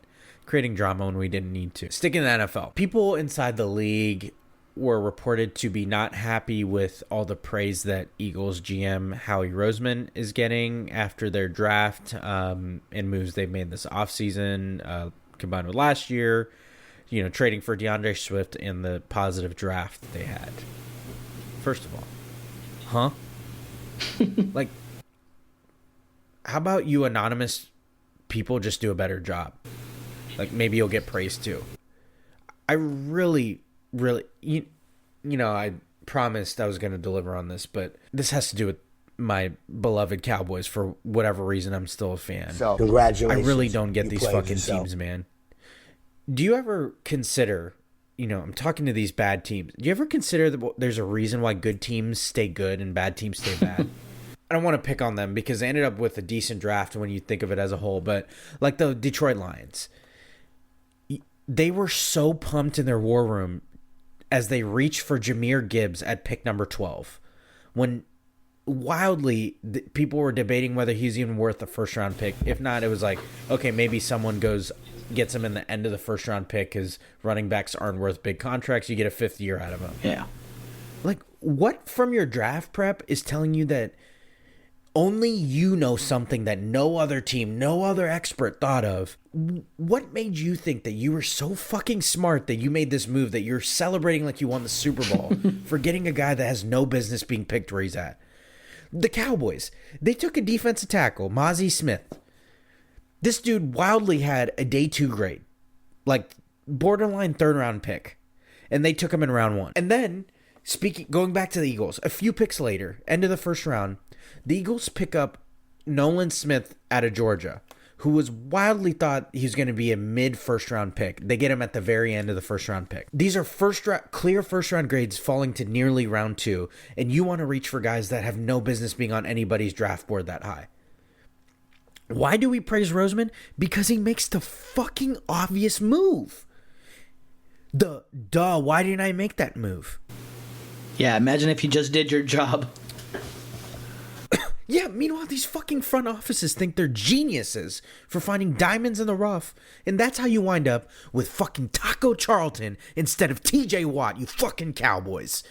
creating drama when we didn't need to. Sticking to the NFL. People inside the league were reported to be not happy with all the praise that Eagles GM Howie Roseman is getting after their draft and moves they've made this offseason combined with last year, trading for DeAndre Swift and the positive draft they had. First of all, like, how about you anonymous people just do a better job? Like, maybe you'll get praised too. I really, I promised I was going to deliver on this, but this has to do with my beloved Cowboys. For whatever reason, I'm still a fan. So, congratulations. I really don't get You these played fucking yourself. teams, man. Do you ever consider, I'm talking to these bad teams. Do you ever consider that there's a reason why good teams stay good and bad teams stay bad? I don't want to pick on them because they ended up with a decent draft when you think of it as a whole, but like the Detroit Lions, they were so pumped in their war room as they reached for Jahmyr Gibbs at pick number 12, when wildly people were debating whether he's even worth a first-round pick. If not, it was like, okay, maybe someone gets him in the end of the first-round pick because running backs aren't worth big contracts. You get a fifth year out of him. Yeah. Like, what from your draft prep is telling you that only you know something that no other team, no other expert thought of? What made you think that you were so fucking smart that you made this move that you're celebrating like you won the Super Bowl for getting a guy that has no business being picked where he's at? The Cowboys, they took a defensive tackle, Mozzie Smith. This dude wildly had a day 2 grade, like borderline third-round pick, and they took him in round 1. And then, going back to the Eagles, a few picks later, end of the first round, the Eagles pick up Nolan Smith out of Georgia, who was wildly thought he was going to be a mid-first-round pick. They get him at the very end of the first-round pick. These are clear first-round grades falling to nearly round 2, and you want to reach for guys that have no business being on anybody's draft board that high. Why do we praise Roseman? Because he makes the fucking obvious move. Why didn't I make that move? Yeah, imagine if you just did your job. Yeah, meanwhile, these fucking front offices think they're geniuses for finding diamonds in the rough, and that's how you wind up with fucking Taco Charlton instead of TJ Watt, you fucking Cowboys.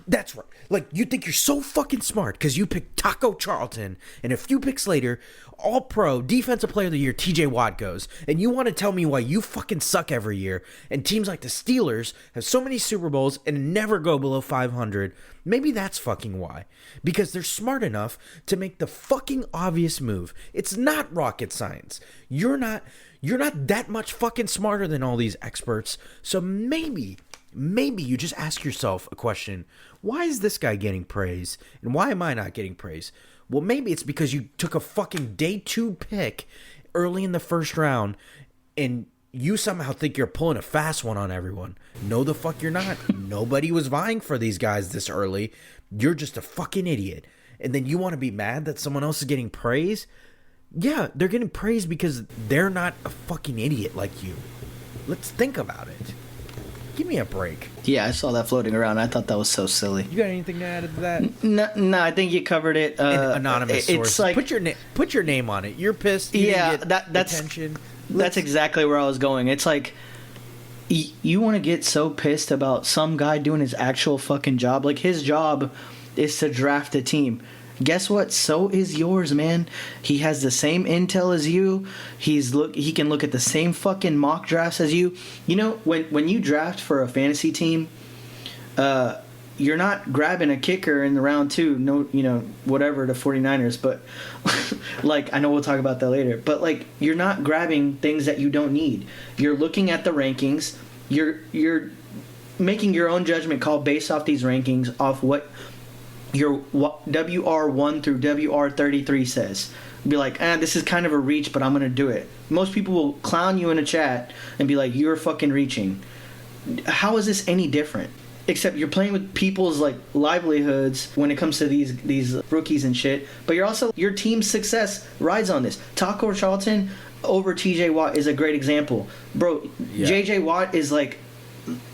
That's right. Like, you think you're so fucking smart because you picked Taco Charlton, and a few picks later, All-Pro Defensive Player of the Year TJ Watt goes, and you want to tell me why you fucking suck every year, and teams like the Steelers have so many Super Bowls and never go below 500. Maybe that's fucking why. Because they're smart enough to make the fucking obvious move. It's not rocket science. You're not that much fucking smarter than all these experts, so maybe you just ask yourself a question. Why is this guy getting praise? And why am I not getting praise? Well, maybe it's because you took a fucking day 2 pick early in the first round and you somehow think you're pulling a fast one on everyone. No, the fuck you're not. Nobody was vying for these guys this early. You're just a fucking idiot. And then you want to be mad that someone else is getting praise? Yeah, they're getting praise because they're not a fucking idiot like you. Let's think about it. Give me a break. Yeah, I saw that floating around. I thought that was so silly. You got anything to add to that? No, I think you covered it. Anonymous source. It's like, put your name on it. You're pissed. You didn't get that's attention. That's exactly where I was going. It's like you want to get so pissed about some guy doing his actual fucking job. Like, his job is to draft a team. Guess what? So is yours, man. He has the same intel as you. He can look at the same fucking mock drafts as you. You know, when you draft for a fantasy team, you're not grabbing a kicker in the round 2, no, you know, whatever, the 49ers, but like, I know we'll talk about that later, but like, you're not grabbing things that you don't need. You're looking at the rankings. You're making your own judgment call based off these rankings, off what your WR1 through WR33 says. Be like, this is kind of a reach, but I'm going to do it. Most people will clown you in a chat and be like, you're fucking reaching. How is this any different? Except you're playing with people's like livelihoods when it comes to these rookies and shit. But you're also, your team's success rides on this. Taco Charlton over TJ Watt is a great example. Bro, yeah. JJ Watt is like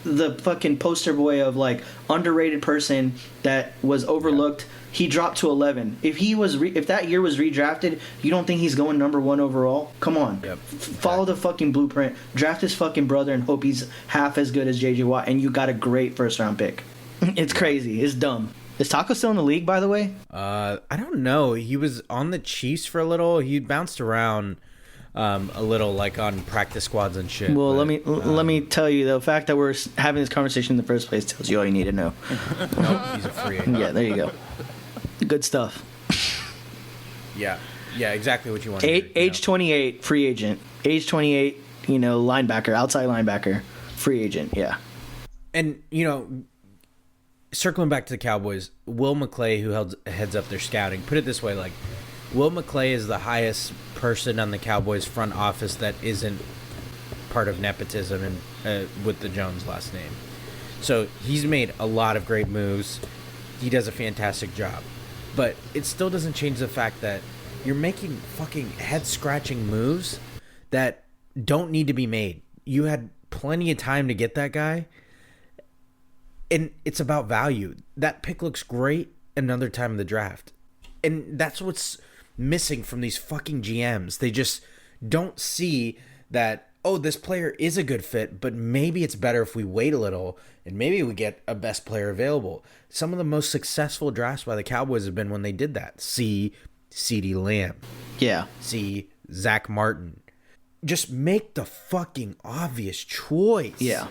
the fucking poster boy of like underrated person that was overlooked. Yeah. He dropped to 11. If he was if that year was redrafted, you don't think he's going number 1 overall? Come on. Yep. Follow the fucking blueprint. Draft his fucking brother and hope he's half as good as JJ Watt, and you got a great first round pick. It's crazy. It's dumb. Is Taco still in the league, by the way? I don't know. He was on the Chiefs for a little. He bounced around a little, like on practice squads and shit. Well, but, let me tell you, the fact that we're having this conversation in the first place tells you all you need to know. Nope, he's a free agent. Yeah, there you go. Good stuff. Yeah, exactly what you want. Age 28, free agent. Age 28, you know, linebacker, outside linebacker, free agent. Yeah. And you know, circling back to the Cowboys, Will McClay, who heads up their scouting, put it this way: like, Will McClay is the highest person on the Cowboys front office that isn't part of nepotism and with the Jones last name. So he's made a lot of great moves. He does a fantastic job. But it still doesn't change the fact that you're making fucking head-scratching moves that don't need to be made. You had plenty of time to get that guy, and it's about value. That pick looks great another time in the draft. And that's what's missing from these fucking GMs. They just don't see that, oh, this player is a good fit, but maybe it's better if we wait a little and maybe we get a best player available. Some of the most successful drafts by the Cowboys have been when they did that. See CeeDee Lamb. Yeah. See Zach Martin. Just make the fucking obvious choice. Yeah.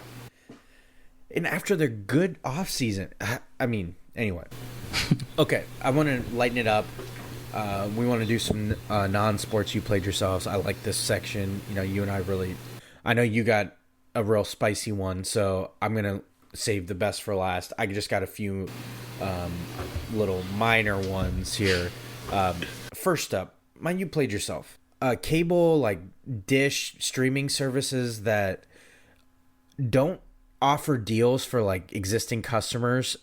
And after their good offseason, I mean, anyway. Okay, I want to lighten it up. We want to do some non-sports you played yourselves. I like this section. You know, you and I know you got a real spicy one, so I'm going to save the best for last. I just got a few little minor ones here. First up, mine you played yourself. Cable, like dish streaming services that don't offer deals for like existing customers.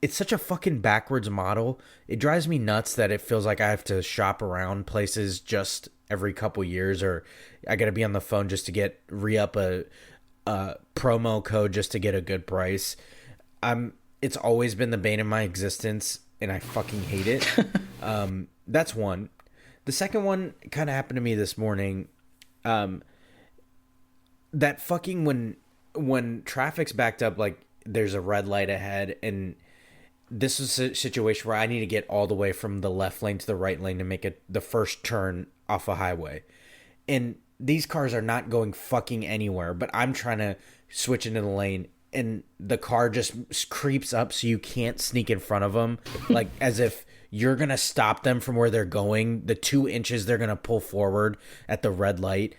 It's such a fucking backwards model. It drives me nuts that it feels like I have to shop around places just every couple years, or I got to be on the phone just to re-up a promo code just to get a good price. It's always been the bane of my existence, and I fucking hate it. That's one. The second one kind of happened to me this morning. That fucking when traffic's backed up, like there's a red light ahead, and this is a situation where I need to get all the way from the left lane to the right lane to make the first turn off a highway. And these cars are not going fucking anywhere, but I'm trying to switch into the lane, and the car just creeps up so you can't sneak in front of them, like as if you're going to stop them from where they're going, the 2 inches they're going to pull forward at the red light.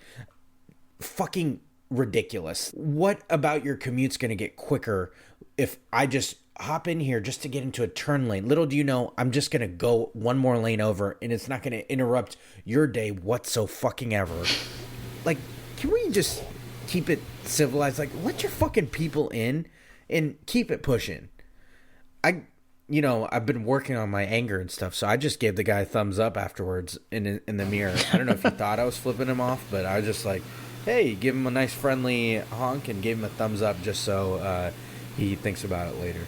Fucking ridiculous. What about your commute's going to get quicker if I just hop in here just to get into a turn lane? Little do you know, I'm just going to go one more lane over, and it's not going to interrupt your day whatsoever. Like, can we just keep it civilized? Like, let your fucking people in and keep it pushing. I've been working on my anger and stuff, so I just gave the guy a thumbs up afterwards in the mirror. I don't know if he thought I was flipping him off, but I was just like, hey, give him a nice friendly honk and gave him a thumbs up just so he thinks about it later.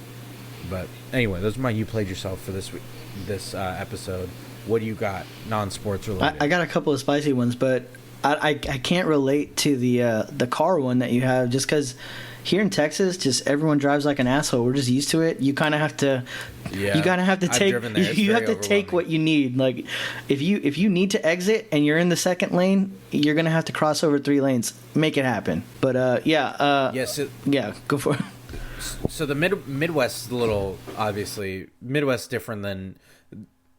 But anyway, those are my you played yourself for this week, this episode. What do you got non-sports related? I got a couple of spicy ones, but I can't relate to the car one that you have, just because Here in Texas, just everyone drives like an asshole. We're just used to it. You kind of have to. Yeah. You kind of have to I've take. driven there. It's You have very to take what you need. Like, if you need to exit and you're in the second lane, you're gonna have to cross over 3 lanes. Make it happen. But Yes. yeah, go for it. So the Midwest is a little, obviously, Midwest different than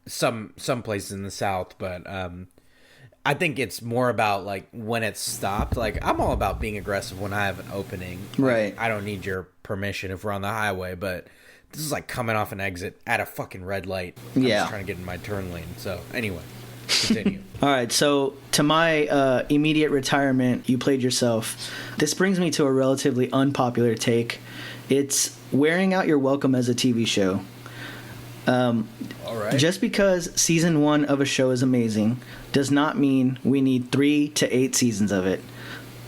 some places in the South, but I think it's more about like when it's stopped. Like, I'm all about being aggressive when I have an opening. Right. Like, I don't need your permission if we're on the highway, but this is like coming off an exit at a fucking red light. I'm just trying to get in my turn lane. So anyway, continue. All right, so to my immediate retirement, you played yourself. This brings me to a relatively unpopular take. It's wearing out your welcome as a TV show. All right. Just because season 1 of a show is amazing does not mean we need 3 to 8 seasons of it.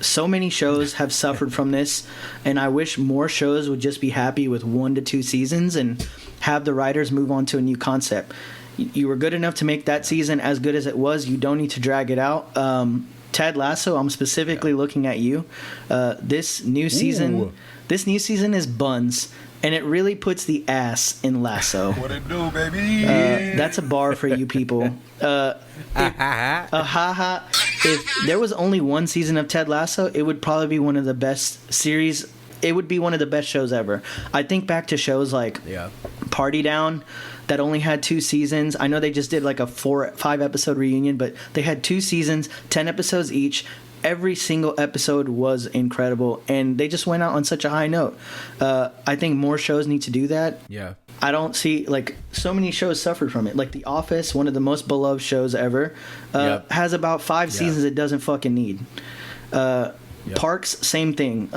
So many shows have suffered from this, and I wish more shows would just be happy with 1 to 2 seasons and have the writers move on to a new concept. You were good enough to make that season as good as it was. You don't need to drag it out. Ted Lasso, I'm specifically looking at you. This new season is buns, and it really puts the ass in Lasso. What it do, baby? That's a bar for you people. If there was only 1 season of Ted Lasso, it would probably be one of the best series. It would be one of the best shows ever. I think back to shows like Party Down that only had 2 seasons. I know they just did like a 4-5 episode reunion, but they had 2 seasons, 10 episodes each. Every single episode was incredible, and they just went out on such a high note. I think more shows need to do that. Yeah. I don't see, like, so many shows suffered from it. Like The Office, one of the most beloved shows ever, has about 5 seasons it doesn't fucking need. Parks, same thing.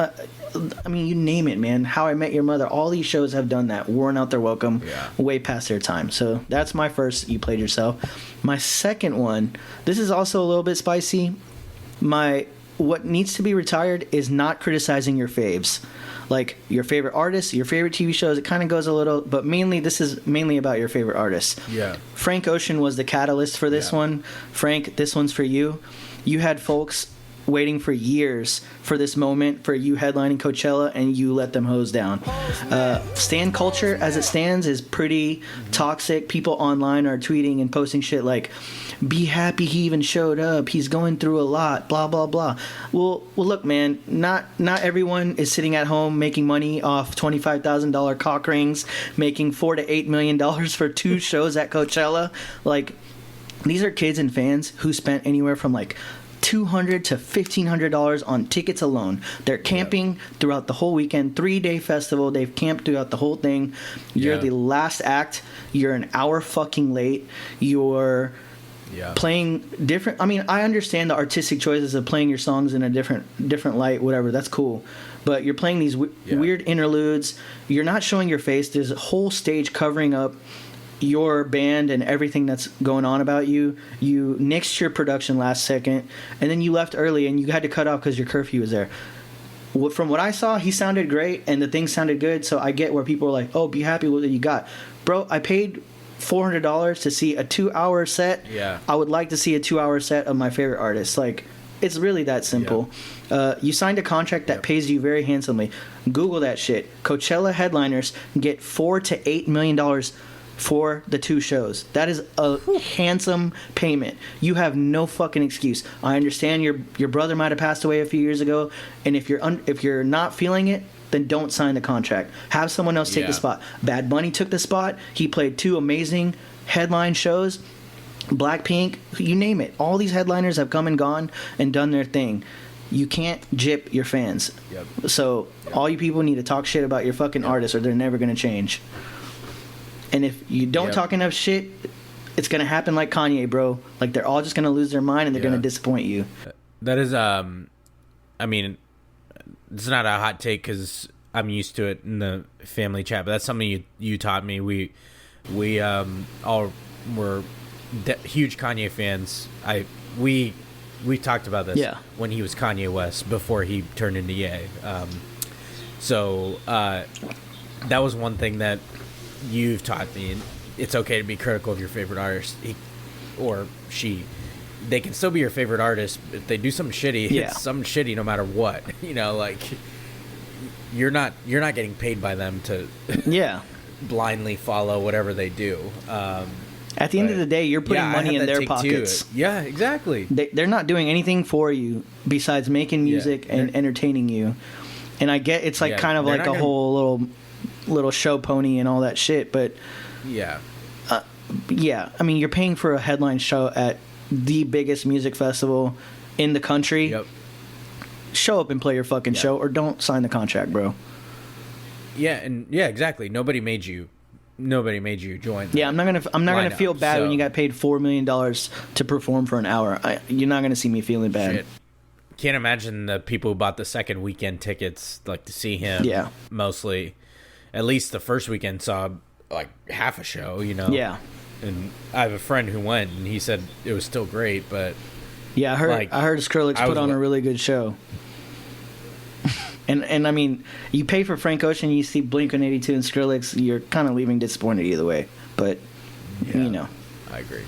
I mean, you name it, man. How I Met Your Mother, all these shows have done that, worn out their welcome, way past their time. So that's my first, you played yourself. My second one, this is also a little bit spicy. What needs to be retired is not criticizing your faves. Like your favorite artists, your favorite TV shows, it kind of goes a little, but this is mainly about your favorite artists. Yeah. Frank Ocean was the catalyst for this one. Frank, this one's for you. You had folks waiting for years for this moment, for you headlining Coachella, and you let them hose down. Stan culture as it stands is pretty toxic. People online are tweeting and posting shit like, be happy he even showed up, he's going through a lot, blah blah blah. Well look, man, not everyone is sitting at home making money off $25,000 cock rings, making $4 to $8 million for 2 shows at Coachella. Like, these are kids and fans who spent anywhere from like $200 to $1,500 on tickets alone. They're camping throughout the whole weekend, 3-day festival. They've camped throughout the whole thing. You're the last act. You're an hour fucking late. You're playing different. I mean, I understand the artistic choices of playing your songs in a different light, whatever. That's cool. But you're playing these weird interludes. You're not showing your face. There's a whole stage covering up your band and everything that's going on about you. You nixed your production last second, and then you left early, and you had to cut off because your curfew was there. From what I saw, he sounded great, and the thing sounded good, so I get where people are like, oh, be happy with what you got. Bro, I paid $400 to see a 2-hour set. I would like to see a 2-hour set of my favorite artists. Like, it's really that simple. You signed a contract that pays you very handsomely. Google that shit. Coachella headliners get $4 to $8 million for the 2 shows. That is a handsome payment. You have no fucking excuse. I understand your brother might have passed away a few years ago, and if you're not feeling it, then don't sign the contract. Have someone else take the spot. Bad Bunny took the spot. He played 2 amazing headline shows. Blackpink, you name it. All these headliners have come and gone and done their thing. You can't gyp your fans. So all you people need to talk shit about your fucking artists, or they're never going to change. And if you don't talk enough shit, it's going to happen like Kanye, bro. Like, they're all just going to lose their mind, and they're going to disappoint you. That is, I mean, it's not a hot take because I'm used to it in the family chat, but that's something you taught me. We all were huge Kanye fans. We talked about this when he was Kanye West, before he turned into Ye. So that was one thing that you've taught me. It's okay to be critical of your favorite artist, or she. They can still be your favorite artist. If they do something shitty, it's something shitty no matter what. You know, like, you're not getting paid by them to Yeah. blindly follow whatever they do. At the end of the day, you're putting money in their pockets. Yeah, exactly. They're not doing anything for you besides making music and entertaining you. And I get it's like kind of like a whole little show pony and all that shit, but yeah. I mean, you're paying for a headline show at the biggest music festival in the country. Yep. Show up and play your fucking show, or don't sign the contract, bro. Yeah, exactly. Nobody made you join. Yeah, I'm not gonna feel bad when you got paid $4 million to perform for an hour. You're not gonna see me feeling bad. Shit. Can't imagine the people who bought the second weekend tickets like to see him. Yeah, mostly. At least the first weekend saw like half a show. Yeah. And I have a friend who went, and he said it was still great, but yeah, I heard Skrillex put on a really good show. And I mean, you pay for Frank Ocean, you see Blink-182 and Skrillex, you're kind of leaving disappointed either way. But I agree.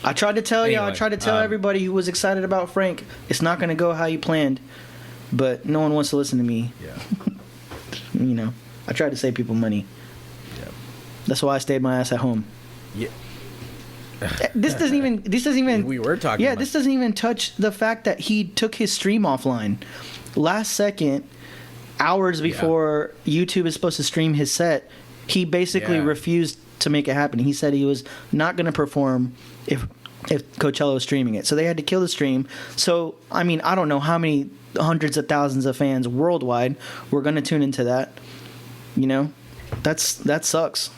I tried to tell everybody who was excited about Frank, it's not going to go how you planned. But no one wants to listen to me. Yeah. I tried to save people money. Yeah. That's why I stayed my ass at home. Yeah. This doesn't even. We were talking. Yeah, this doesn't even touch the fact that he took his stream offline last second, hours before YouTube is supposed to stream his set. He basically refused to make it happen. He said he was not going to perform if Coachella was streaming it. So they had to kill the stream. So I mean, I don't know how many hundreds of thousands of fans worldwide were going to tune into that. That sucks.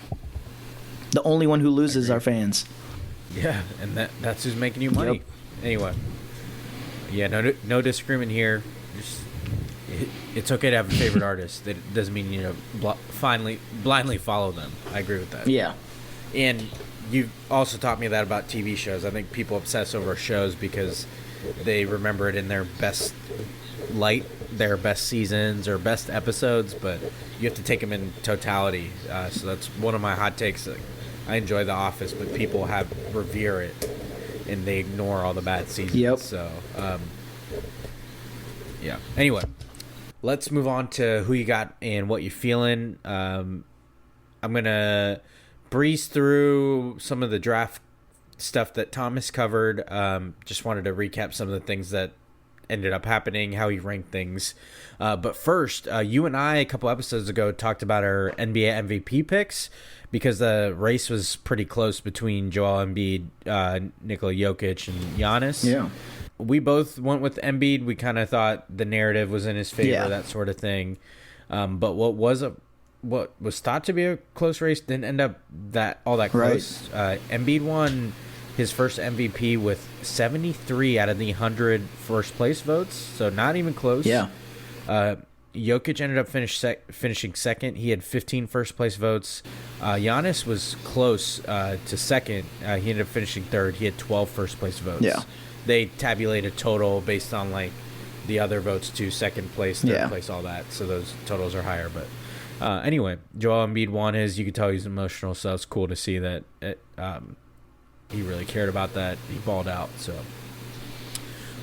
The only one who loses are fans. Yeah, and that's who's making you money. Yep. Anyway, yeah, no disagreement here. Just it's okay to have a favorite artist. That doesn't mean blindly follow them. I agree with that. Yeah, and you've also taught me that about TV shows. I think people obsess over shows because they remember it in their best light, their best seasons or best episodes, but you have to take them in totality. So that's one of my hot takes. I enjoy The Office, but people revere it, and they ignore all the bad seasons. Yep. So, yeah. Anyway, let's move on to who you got and what you're feeling. I'm gonna breeze through some of the draft stuff that Thomas covered. Just wanted to recap some of the things that ended up happening, how he ranked things. But first, you and I, a couple episodes ago, talked about our NBA MVP picks because the race was pretty close between Joel Embiid, Nikola Jokic, and Giannis. Yeah. We both went with Embiid. We kind of thought the narrative was in his favor, that sort of thing. But what was thought to be a close race didn't end up all that close. Right. Embiid won his first MVP with 73 out of the 100 first place votes, so not even close. Yeah. Jokic ended up finishing second. He had 15 first place votes. Giannis was close to second. He ended up finishing third. He had 12 first place votes. Yeah. They tabulate a total based on like the other votes to second place, third place, all that. So those totals are higher. But anyway, Joel Embiid won his. You could tell he's emotional, so it's cool to see that he really cared about that. He balled out. So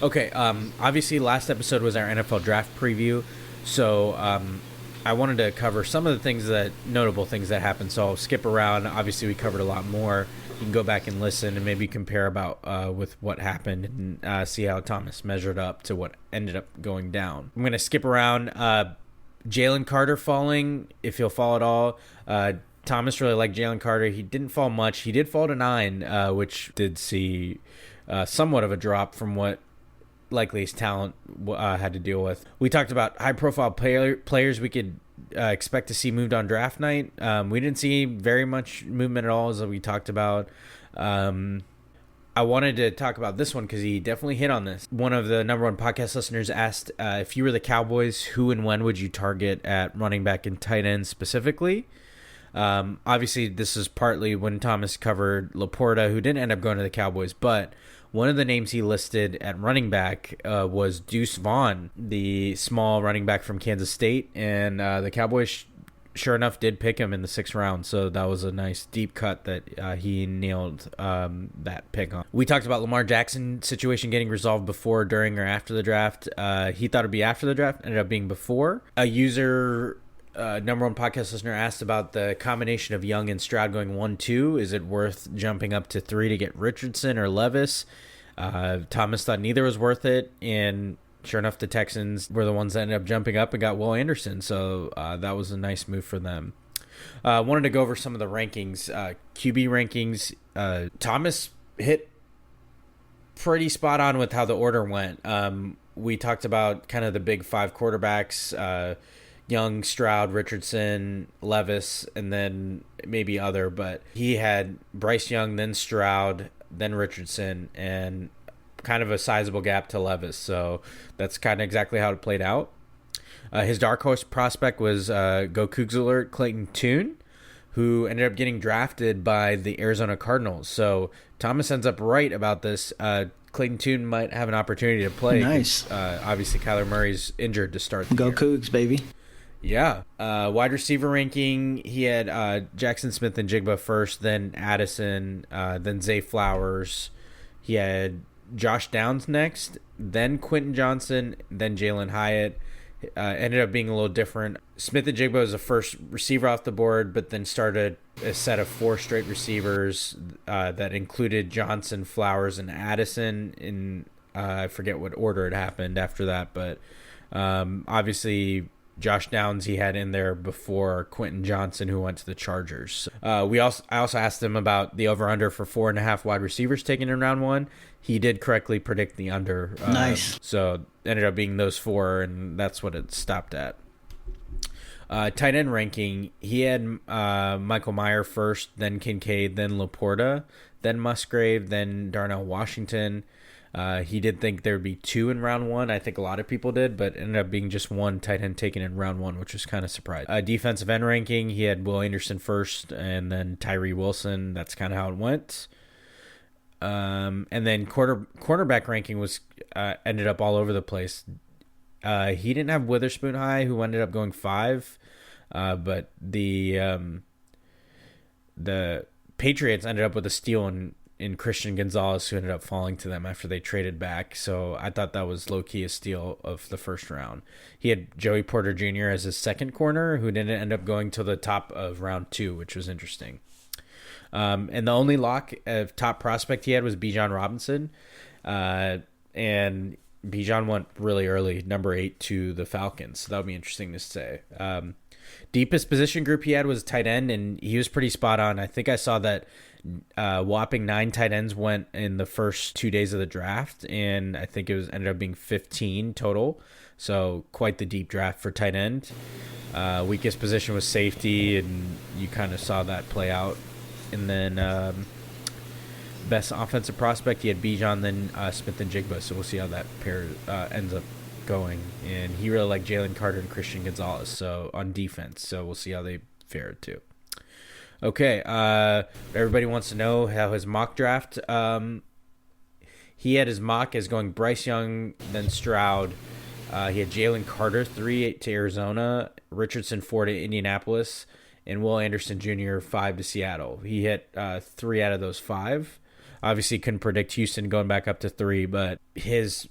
okay, obviously last episode was our NFL draft preview. So I wanted to cover some of the notable things that happened. So I'll skip around. Obviously, we covered a lot more. You can go back and listen and maybe compare about with what happened and see how Thomas measured up to what ended up going down. I'm going to skip around. Jalen Carter falling, if he'll fall at all. Thomas really liked Jalen Carter. He didn't fall much. He did fall to 9, which did see somewhat of a drop from what likely his talent had to deal with. We talked about high-profile players we could expect to see moved on draft night. We didn't see very much movement at all, as we talked about. I wanted to talk about this one because he definitely hit on this. One of the number one podcast listeners asked, if you were the Cowboys, who and when would you target at running back and tight end specifically? Obviously, this is partly when Thomas covered Laporta, who didn't end up going to the Cowboys, but one of the names he listed at running back was Deuce Vaughn, the small running back from Kansas State, and the Cowboys sure enough, did pick him in the 6th round. So that was a nice deep cut that he nailed that pick on. We talked about Lamar Jackson situation getting resolved before, during, or after the draft. He thought it'd be after the draft, ended up being before. A user, number one podcast listener, asked about the combination of Young and Stroud going 1-2. Is it worth jumping up to 3 to get Richardson or Levis? Thomas thought neither was worth it, and sure enough, the Texans were the ones that ended up jumping up and got Will Anderson, so that was a nice move for them. Wanted to go over some of the rankings. QB rankings. Thomas hit pretty spot on with how the order went. We talked about kind of the big 5 quarterbacks, Young, Stroud, Richardson, Levis, and then maybe other, but he had Bryce Young, then Stroud, then Richardson, and kind of a sizable gap to Levis, so that's kind of exactly how it played out. His dark horse prospect was Go Cougs Alert Clayton Tune, who ended up getting drafted by the Arizona Cardinals. So Thomas ends up right about this. Clayton Tune might have an opportunity to play. Nice. Obviously, Kyler Murray's injured to start the Go year. Cougs, baby. Yeah. Wide receiver ranking, he had Jackson Smith and Jigba first, then Addison, then Zay Flowers. He had Josh Downs next, then Quentin Johnson, then Jalen Hyatt. Ended up being a little different. Smith and Jigba was the first receiver off the board, but then started a set of 4 straight receivers that included Johnson, Flowers, and Addison. In I forget what order it happened after that, but obviously Josh Downs he had in there before Quentin Johnson, who went to the Chargers. I also asked him about the over-under for 4.5 wide receivers taken in round 1. He did correctly predict the under. Nice. So ended up being those 4, and that's what it stopped at. Tight end ranking, he had Michael Mayer first, then Kincaid, then Laporta, then Musgrave, then Darnell Washington. He did think there'd be 2 in round 1. I think a lot of people did, but ended up being just 1 tight end taken in round 1, which was kind of surprising. Defensive end ranking, he had Will Anderson first, and then Tyree Wilson. That's kind of how it went. And then cornerback ranking was ended up all over the place. He didn't have Witherspoon high, who ended up going 5, but the Patriots ended up with a steal in Christian Gonzalez, who ended up falling to them after they traded back. So I thought that was low-key a steal of the first round. He had Joey Porter Jr. as his second corner, who didn't end up going to the top of round 2, which was interesting. And the only lock of top prospect he had was Bijan Robinson. And Bijan went really early, number 8 to the Falcons. So that would be interesting to say. Deepest position group he had was tight end, and he was pretty spot on. I think I saw that whopping 9 tight ends went in the first 2 days of the draft, and I think it ended up being 15 total. So quite the deep draft for tight end. Weakest position was safety, and you kind of saw that play out. And then best offensive prospect, he had Bijan, then Smith and Jigba. So we'll see how that pair ends up going. And he really liked Jalen Carter and Christian Gonzalez, so on defense. So we'll see how they fared too. Okay, everybody wants to know how his mock draft. He had his mock as going Bryce Young, then Stroud. He had Jalen Carter 3 to Arizona, Richardson 4 to Indianapolis, and Will Anderson Jr. 5 to Seattle. He hit 3 out of those 5. Obviously, couldn't predict Houston going back up to 3, but his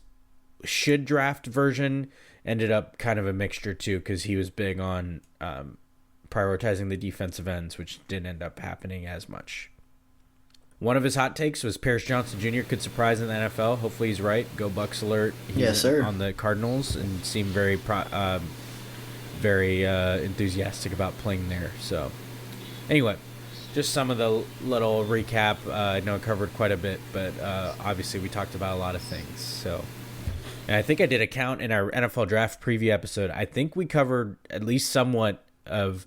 should draft version ended up kind of a mixture too, because he was big on prioritizing the defensive ends, which didn't end up happening as much. One of his hot takes was Paris Johnson Jr. could surprise in the NFL. Hopefully he's right. Go Bucks alert. He's yes, sir. On the Cardinals and seemed very enthusiastic about playing there. So anyway, just some of the little recap. I know I covered quite a bit, but obviously we talked about a lot of things. So, and I think I did a count in our NFL draft preview episode. I think we covered at least somewhat of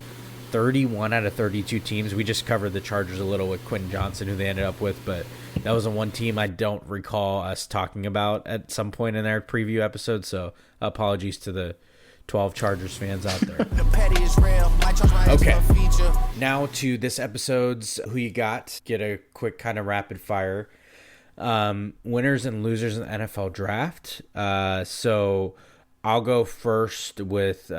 31 out of 32 teams. We just covered the Chargers a little with Quentin Johnson, who they ended up with, but that was the one team I don't recall us talking about at some point in our preview episode, so apologies to the 12 Chargers fans out there. Okay, now to this episode's Who You Got. Get a quick kind of rapid fire. Winners and losers in the NFL draft. So I'll go first with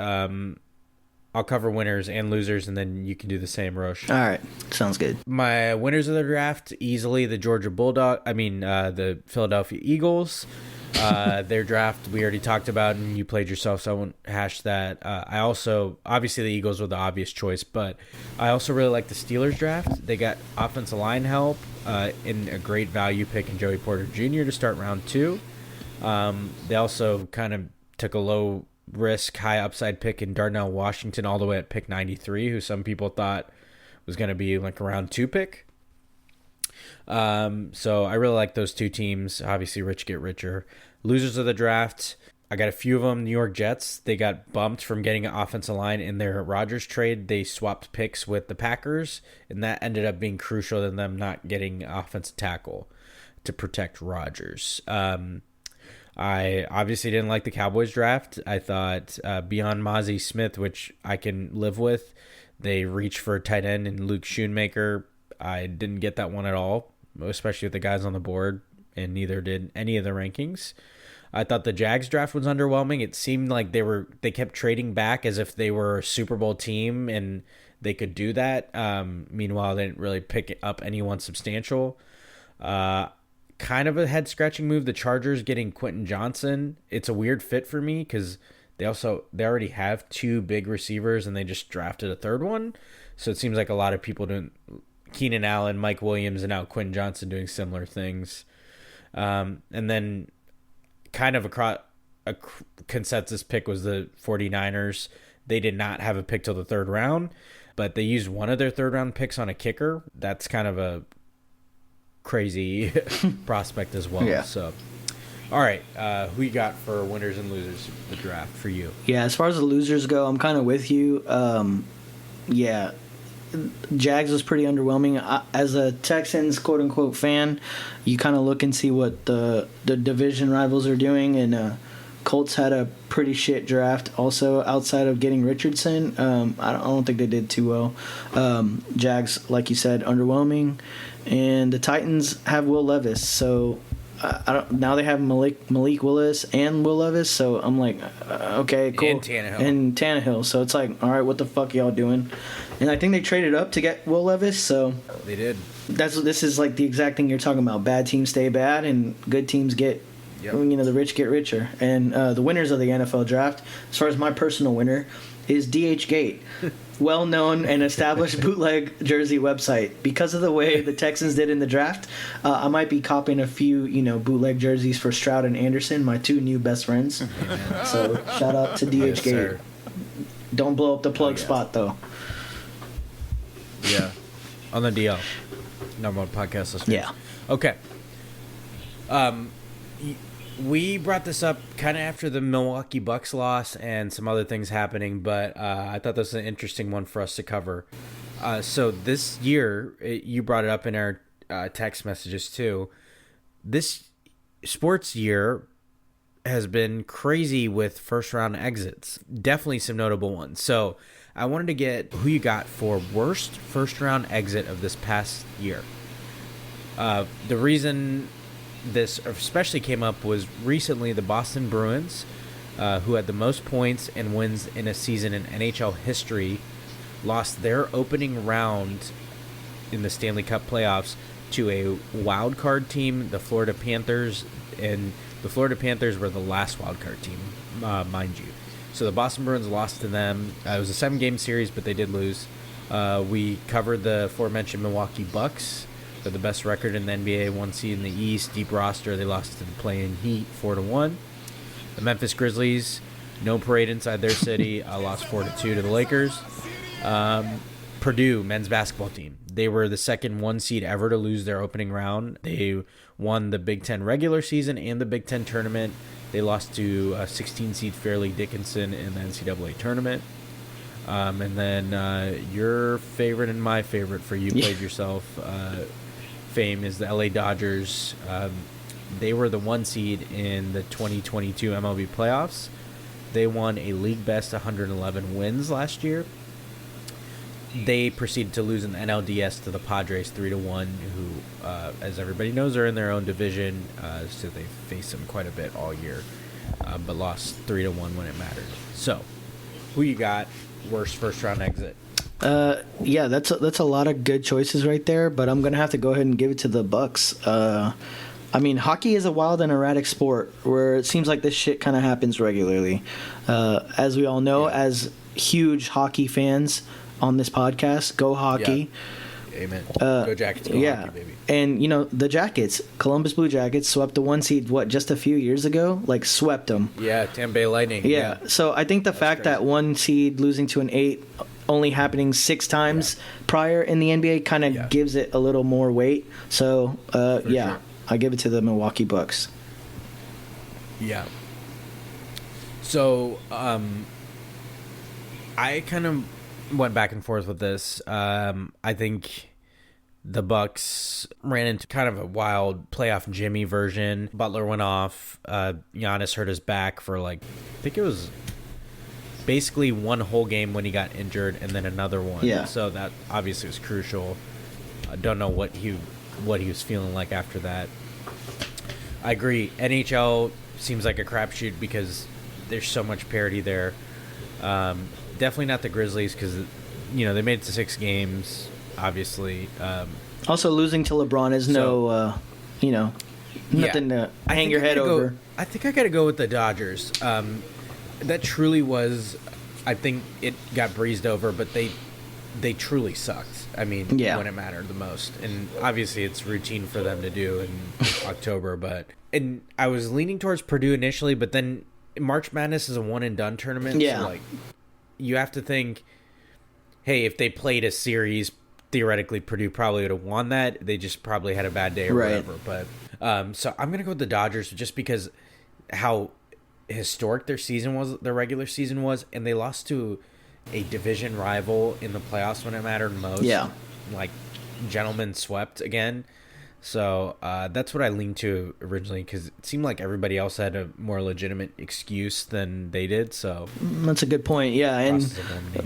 I'll cover winners and losers, and then you can do the same, Roche. All right, sounds good. My winners of the draft, easily the the Philadelphia Eagles. Their draft we already talked about, and you played yourself, so I won't hash that. I also, obviously the Eagles were the obvious choice, but I also really like the Steelers draft. They got offensive line help in a great value pick in Joey Porter Jr. to start round 2. They also kind of took a low risk, high upside pick in Darnell Washington all the way at pick 93, who some people thought was going to be like a round 2 pick. So I really like those two teams. Obviously, rich get richer. Losers of the draft, I got a few of them. New York Jets, they got bumped from getting an offensive line in their Rodgers trade. They swapped picks with the Packers, and that ended up being crucial in them not getting offensive tackle to protect Rodgers. I obviously didn't like the Cowboys draft. I thought beyond Mozzie Smith, which I can live with, they reached for a tight end in Luke Schoonmaker. I didn't get that one at all, especially with the guys on the board, and neither did any of the rankings. I thought the Jags draft was underwhelming. It seemed like they kept trading back as if they were a Super Bowl team and they could do that. Meanwhile, they didn't really pick up anyone substantial. Kind of a head-scratching move, the Chargers getting Quentin Johnson. It's a weird fit for me because they already have 2 big receivers and they just drafted a third one. So it seems like a lot of people doing Keenan Allen, Mike Williams, and now Quentin Johnson doing similar things. And then kind of a consensus pick was the 49ers. They did not have a pick till the 3rd round, but they used one of their 3rd-round picks on a kicker. That's kind of a crazy prospect as well. Yeah. So, all right, who you got for winners and losers of the draft for you? Yeah, as far as the losers go, I'm kind of with you. Yeah, Jags was pretty underwhelming. As a Texans quote-unquote fan, you kind of look and see what the division rivals are doing, and Colts had a pretty shit draft also outside of getting Richardson. I don't think they did too well. Jags, like you said, underwhelming. And the Titans have Will Levis, so now they have Malik Willis and Will Levis, so I'm like, okay, cool. And Tannehill. So it's like, all right, what the fuck y'all doing? And I think they traded up to get Will Levis, so they did. This is like the exact thing you're talking about. Bad teams stay bad, and good teams get. Yep. The rich get richer. And the winners of the NFL draft, as far as my personal winner, is DH Gate. Well-known and established bootleg jersey website. Because of the way the Texans did in the draft, I might be copying a few, bootleg jerseys for Stroud and Anderson, my 2 new best friends. So shout out to DH Gate. Sir. Don't blow up the plug spot, though. Yeah. On the DL. Number 1 podcast listener. Yeah. Okay. We brought this up kind of after the Milwaukee Bucks loss and some other things happening, but I thought this was an interesting one for us to cover. So this year, you brought it up in our text messages too. This sports year has been crazy with first-round exits. Definitely some notable ones. So I wanted to get who you got for worst first-round exit of this past year. The reason this especially came up was recently the Boston Bruins, who had the most points and wins in a season in NHL history, lost their opening round in the Stanley Cup playoffs to a wild card team, the Florida Panthers, and the Florida Panthers were the last wild card team, mind you. So the Boston Bruins lost to them. It was a 7-game series, but they did lose. We covered the aforementioned Milwaukee Bucks. They're the best record in the NBA, 1 seed in the East, deep roster. They lost to the play-in Heat 4-1. The Memphis Grizzlies, no parade inside their city, lost 4-2 to the Lakers. Purdue men's basketball team. They were the second 1 seed ever to lose their opening round. They won the Big Ten regular season and the Big Ten tournament. They lost to 16 seed Fairleigh Dickinson in the NCAA tournament. And then your favorite and my favorite for you played yourself fame is the LA Dodgers. They were the 1 seed in the 2022 MLB playoffs. They won a league best 111 wins last year. They proceeded to lose in the NLDS to the Padres 3-1, who, as everybody knows, are in their own division, so they faced them quite a bit all year, but lost 3-1 when it mattered. So, who you got worst first round exit. Yeah, that's a lot of good choices right there, but I'm gonna have to go ahead and give it to the Bucks. I mean, hockey is a wild and erratic sport where it seems like this shit kind of happens regularly. As we all know, as huge hockey fans on this podcast, go hockey. Yeah. Amen. Go Jackets, go hockey, baby. And, the Jackets, Columbus Blue Jackets, swept the 1 seed, just a few years ago? Like, swept them. Yeah, Tampa Bay Lightning. Yeah. So I think the fact that 1 seed losing to an 8 only happening 6 times prior in the NBA kind of gives it a little more weight. So, sure. I give it to the Milwaukee Bucks. Yeah. So, I kind of went back and forth with this. I think the Bucks ran into kind of a wild playoff Jimmy version. Butler went off. Giannis hurt his back for I think it was basically one whole game when he got injured, and then another one. Yeah. So that obviously was crucial. I don't know what he was feeling like after that. I agree. NHL seems like a crapshoot because there's so much parity there. Definitely not the Grizzlies because, they made it to 6 games, obviously. Also, losing to LeBron is nothing to hang your head over. I think I got to go with the Dodgers. That truly was, I think it got breezed over, but they truly sucked. I mean, when it mattered the most. And obviously it's routine for them to do in October, and I was leaning towards Purdue initially, but then March Madness is a one and done tournament. Yeah. So you have to think, hey, if they played a series, theoretically Purdue probably would have won that. They just probably had a bad day or whatever. But so I'm going to go with the Dodgers just because how historic their regular season was, and they lost to a division rival in the playoffs when it mattered most. Yeah. Gentlemen swept again. So that's what I leaned to originally because it seemed like everybody else had a more legitimate excuse than they did. So that's a good point. Yeah, and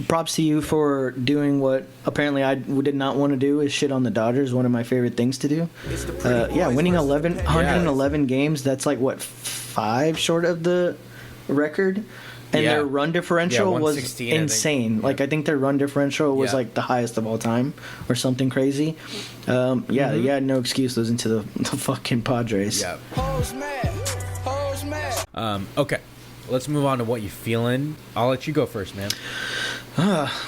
props to you for doing what apparently I did not want to do, is shit on the Dodgers. One of my favorite things to do. Winning 111 games. That's 5 short of the record. And their run differential was insane. I think their run differential was the highest of all time or something crazy. You had no excuse losing to the fucking Padres. Yeah. Okay, let's move on to what you feeling. I'll let you go first, man.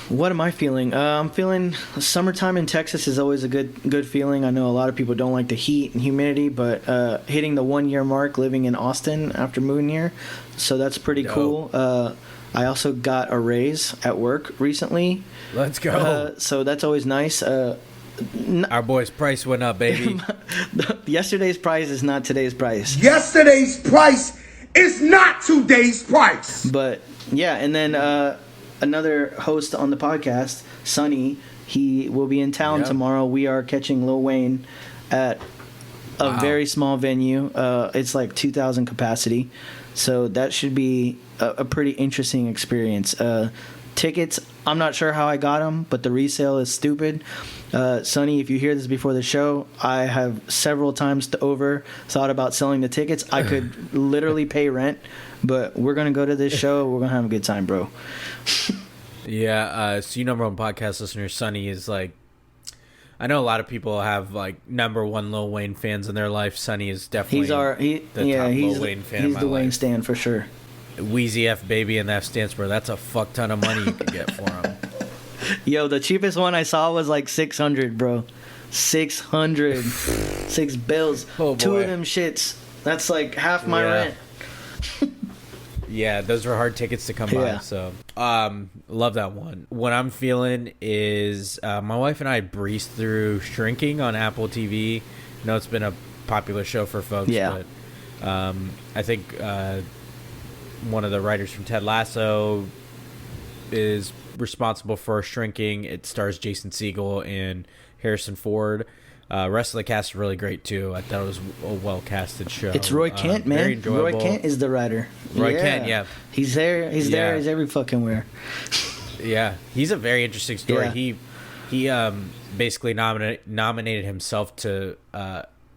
What am I feeling? I'm feeling summertime in Texas is always a good feeling. I know a lot of people don't like the heat and humidity, but hitting the 1 year mark living in Austin after moving here, so that's pretty cool. I also got a raise at work recently. Let's go. So that's always nice. Our boy's price went up, baby. Yesterday's price is not today's price. Yesterday's price is not today's price. But yeah, and then another host on the podcast, Sonny, he will be in town tomorrow. We are catching Lil Wayne at a very small venue. It's 2,000 capacity. So that should be a pretty interesting experience. Tickets, I'm not sure how I got them, but the resale is stupid. Sonny, if you hear this before the show, I have several times thought about selling the tickets. I could literally pay rent, but we're going to go to this show. We're going to have a good time, bro. Yeah, so number one podcast listener, Sonny, is I know a lot of people have number one Lil Wayne fans in their life. Sonny is definitely top Lil Wayne fan in my life. He's the Wayne stan for sure. Wheezy F baby, and the F stands for that's a fuck ton of money you could get for him. Yo, the cheapest one I saw was $600, bro. 600. 6 bills. Oh, 2 of them shits. That's half my rent. Yeah, those were hard tickets to come by. So, love that one. What I'm feeling is my wife and I breezed through Shrinking on Apple TV. I know it's been a popular show for folks, but I think one of the writers from Ted Lasso is responsible for Shrinking. It stars Jason Segel and Harrison Ford. Rest of the cast is really great too. I thought it was a well casted show. It's Roy Kent, man. Very enjoyable. Roy Kent is the writer. Kent, yeah. He's there. He's there. He's every fucking where. Yeah, he's a very interesting story. Yeah. He basically nominated himself to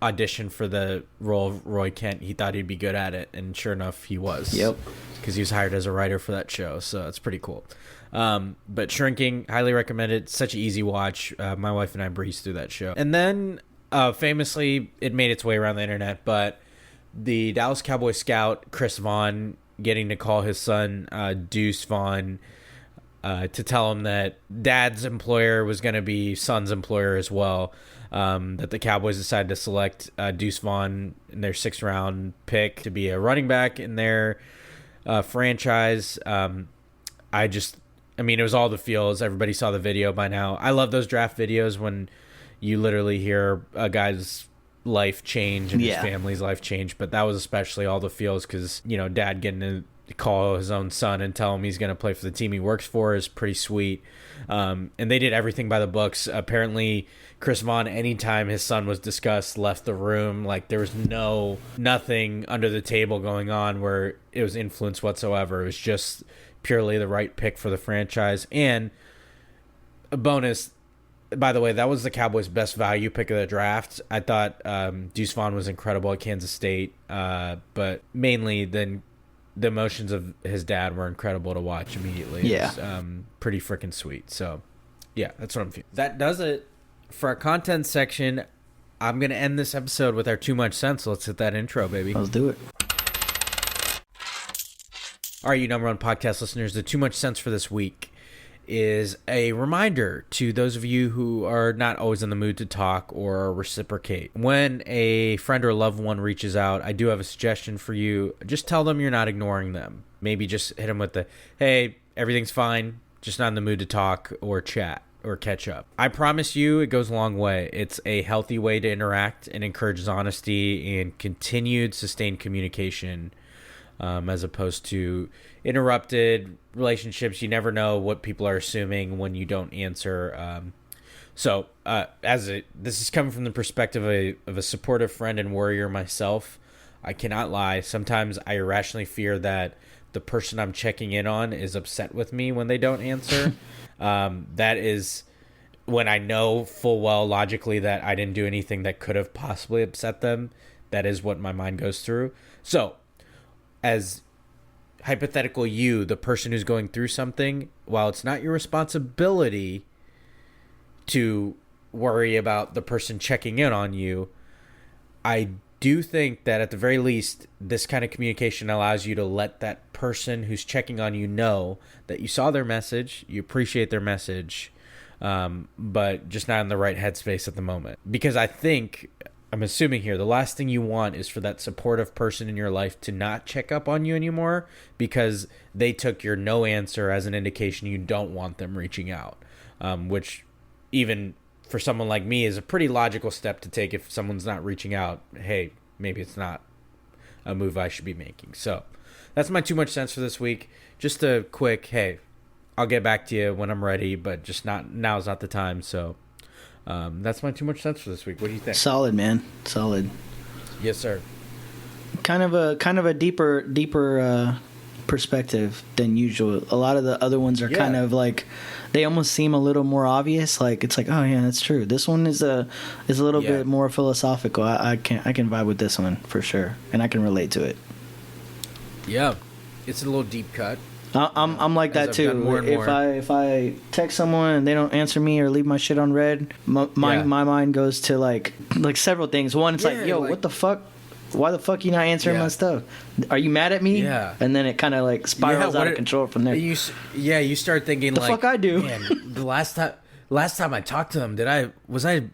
auditioned for the role of Roy Kent, he thought he'd be good at it, and sure enough, he was. Yep. Because he was hired as a writer for that show, so it's pretty cool. But Shrinking, highly recommended. Such an easy watch. My wife and I breezed through that show. And then, famously, it made its way around the internet, but the Dallas Cowboy scout, Chris Vaughn, getting to call his son Deuce Vaughn to tell him that dad's employer was going to be son's employer as well. That the Cowboys decided to select Deuce Vaughn in their 6th round pick to be a running back in their franchise. It was all the feels. Everybody saw the video by now. I love those draft videos when you literally hear a guy's life change and his family's life change. But that was especially all the feels because, dad getting to call his own son and tell him he's going to play for the team he works for is pretty sweet. And they did everything by the books. Apparently, Chris Vaughn, anytime his son was discussed, left the room. Like, there was nothing under the table going on where it was influence whatsoever. It was just purely the right pick for the franchise. And a bonus, by the way, that was the Cowboys' best value pick of the draft. I thought Deuce Vaughn was incredible at Kansas State, but mainly then the emotions of his dad were incredible to watch immediately. Yeah. It was, pretty freaking sweet. So, yeah, that's what I'm feeling. That does it for our content section. I'm going to end this episode with our Too Much Sense. Let's hit that intro, baby. Let's do it. All right, you number one podcast listeners, the Too Much Sense for this week is a reminder to those of you who are not always in the mood to talk or reciprocate. When a friend or loved one reaches out, I do have a suggestion for you. Just tell them you're not ignoring them. Maybe just hit them with the, hey, everything's fine, just not in the mood to talk or chat or catch up. I promise you it goes a long way. It's a healthy way to interact and encourages honesty and continued sustained communication, as opposed to interrupted relationships. You never know what people are assuming when you don't answer. This is coming from the perspective of a supportive friend and warrior myself. I cannot lie. Sometimes I irrationally fear that the person I'm checking in on is upset with me when they don't answer. That is when I know full well logically that I didn't do anything that could have possibly upset them. That is what my mind goes through. So, as hypothetical you, the person who's going through something, while it's not your responsibility to worry about the person checking in on you, I do think that at the very least, this kind of communication allows you to let that person who's checking on you know that you saw their message, you appreciate their message, but just not in the right headspace at the moment. Because I'm assuming here, the last thing you want is for that supportive person in your life to not check up on you anymore because they took your no answer as an indication you don't want them reaching out, which even for someone like me is a pretty logical step to take. If someone's not reaching out, hey, maybe it's not a move I should be making. So that's my Too Much Sense for this week. Just a quick, hey, I'll get back to you when I'm ready, but just now's not the time. So that's my Too Much Sense for this week. What do you think? Solid, man. Solid. Yes, sir. Kind of a deeper perspective than usual. A lot of the other ones are kind of like, they almost seem a little more obvious. Like, it's like, oh yeah, that's true. This one is a little bit more philosophical. I can vibe with this one for sure, and I can relate to it. Yeah, it's a little deep cut. I'm like that too. If I text someone and they don't answer me or leave my shit on read, my mind goes to like several things. One, it's like, yo, what the fuck? Why the fuck you not answering my stuff? Are you mad at me? Yeah. And then it kind of like spirals out of control from there. You start thinking the fuck I do. Man, the last time I talked to them, was I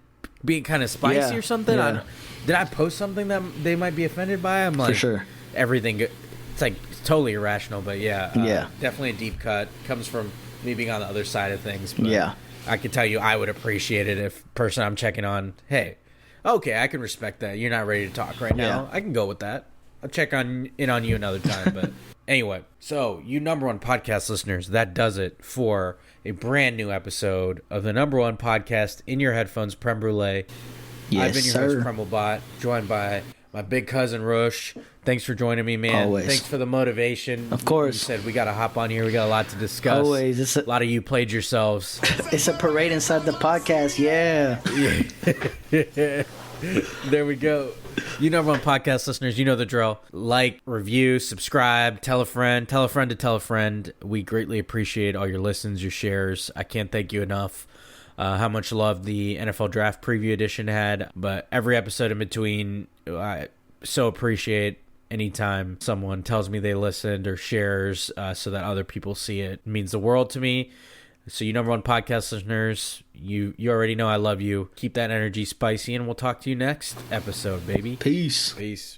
being kind of spicy or something? Yeah. Did I post something that they might be offended by? I'm like, for sure. Everything. It's like totally irrational, but definitely a deep cut. Comes from me being on the other side of things. But I can tell you, I would appreciate it if person I'm checking on, hey, okay, I can respect that. You're not ready to talk right now. I can go with that. I'll check in on you another time. But anyway, so you number one podcast listeners, that does it for a brand new episode of the number one podcast in your headphones, Prem Brulee. Yes, I've been your host, Premal Bot, joined by my big cousin, Rosh. Thanks for joining me, man. Always. Thanks for the motivation. Of course. You said we got to hop on here. We got a lot to discuss. Always. A lot of you played yourselves. It's a parade inside the podcast, yeah. There we go. You number one podcast listeners, you know the drill. Like, review, subscribe, tell a friend to tell a friend. We greatly appreciate all your listens, your shares. I can't thank you enough. How much love the NFL Draft Preview Edition had, but every episode in between, I so appreciate anytime someone tells me they listened or shares so that other people see it. It means the world to me. So you number one podcast listeners, you already know I love you. Keep that energy spicy, and we'll talk to you next episode, baby. Peace. Peace.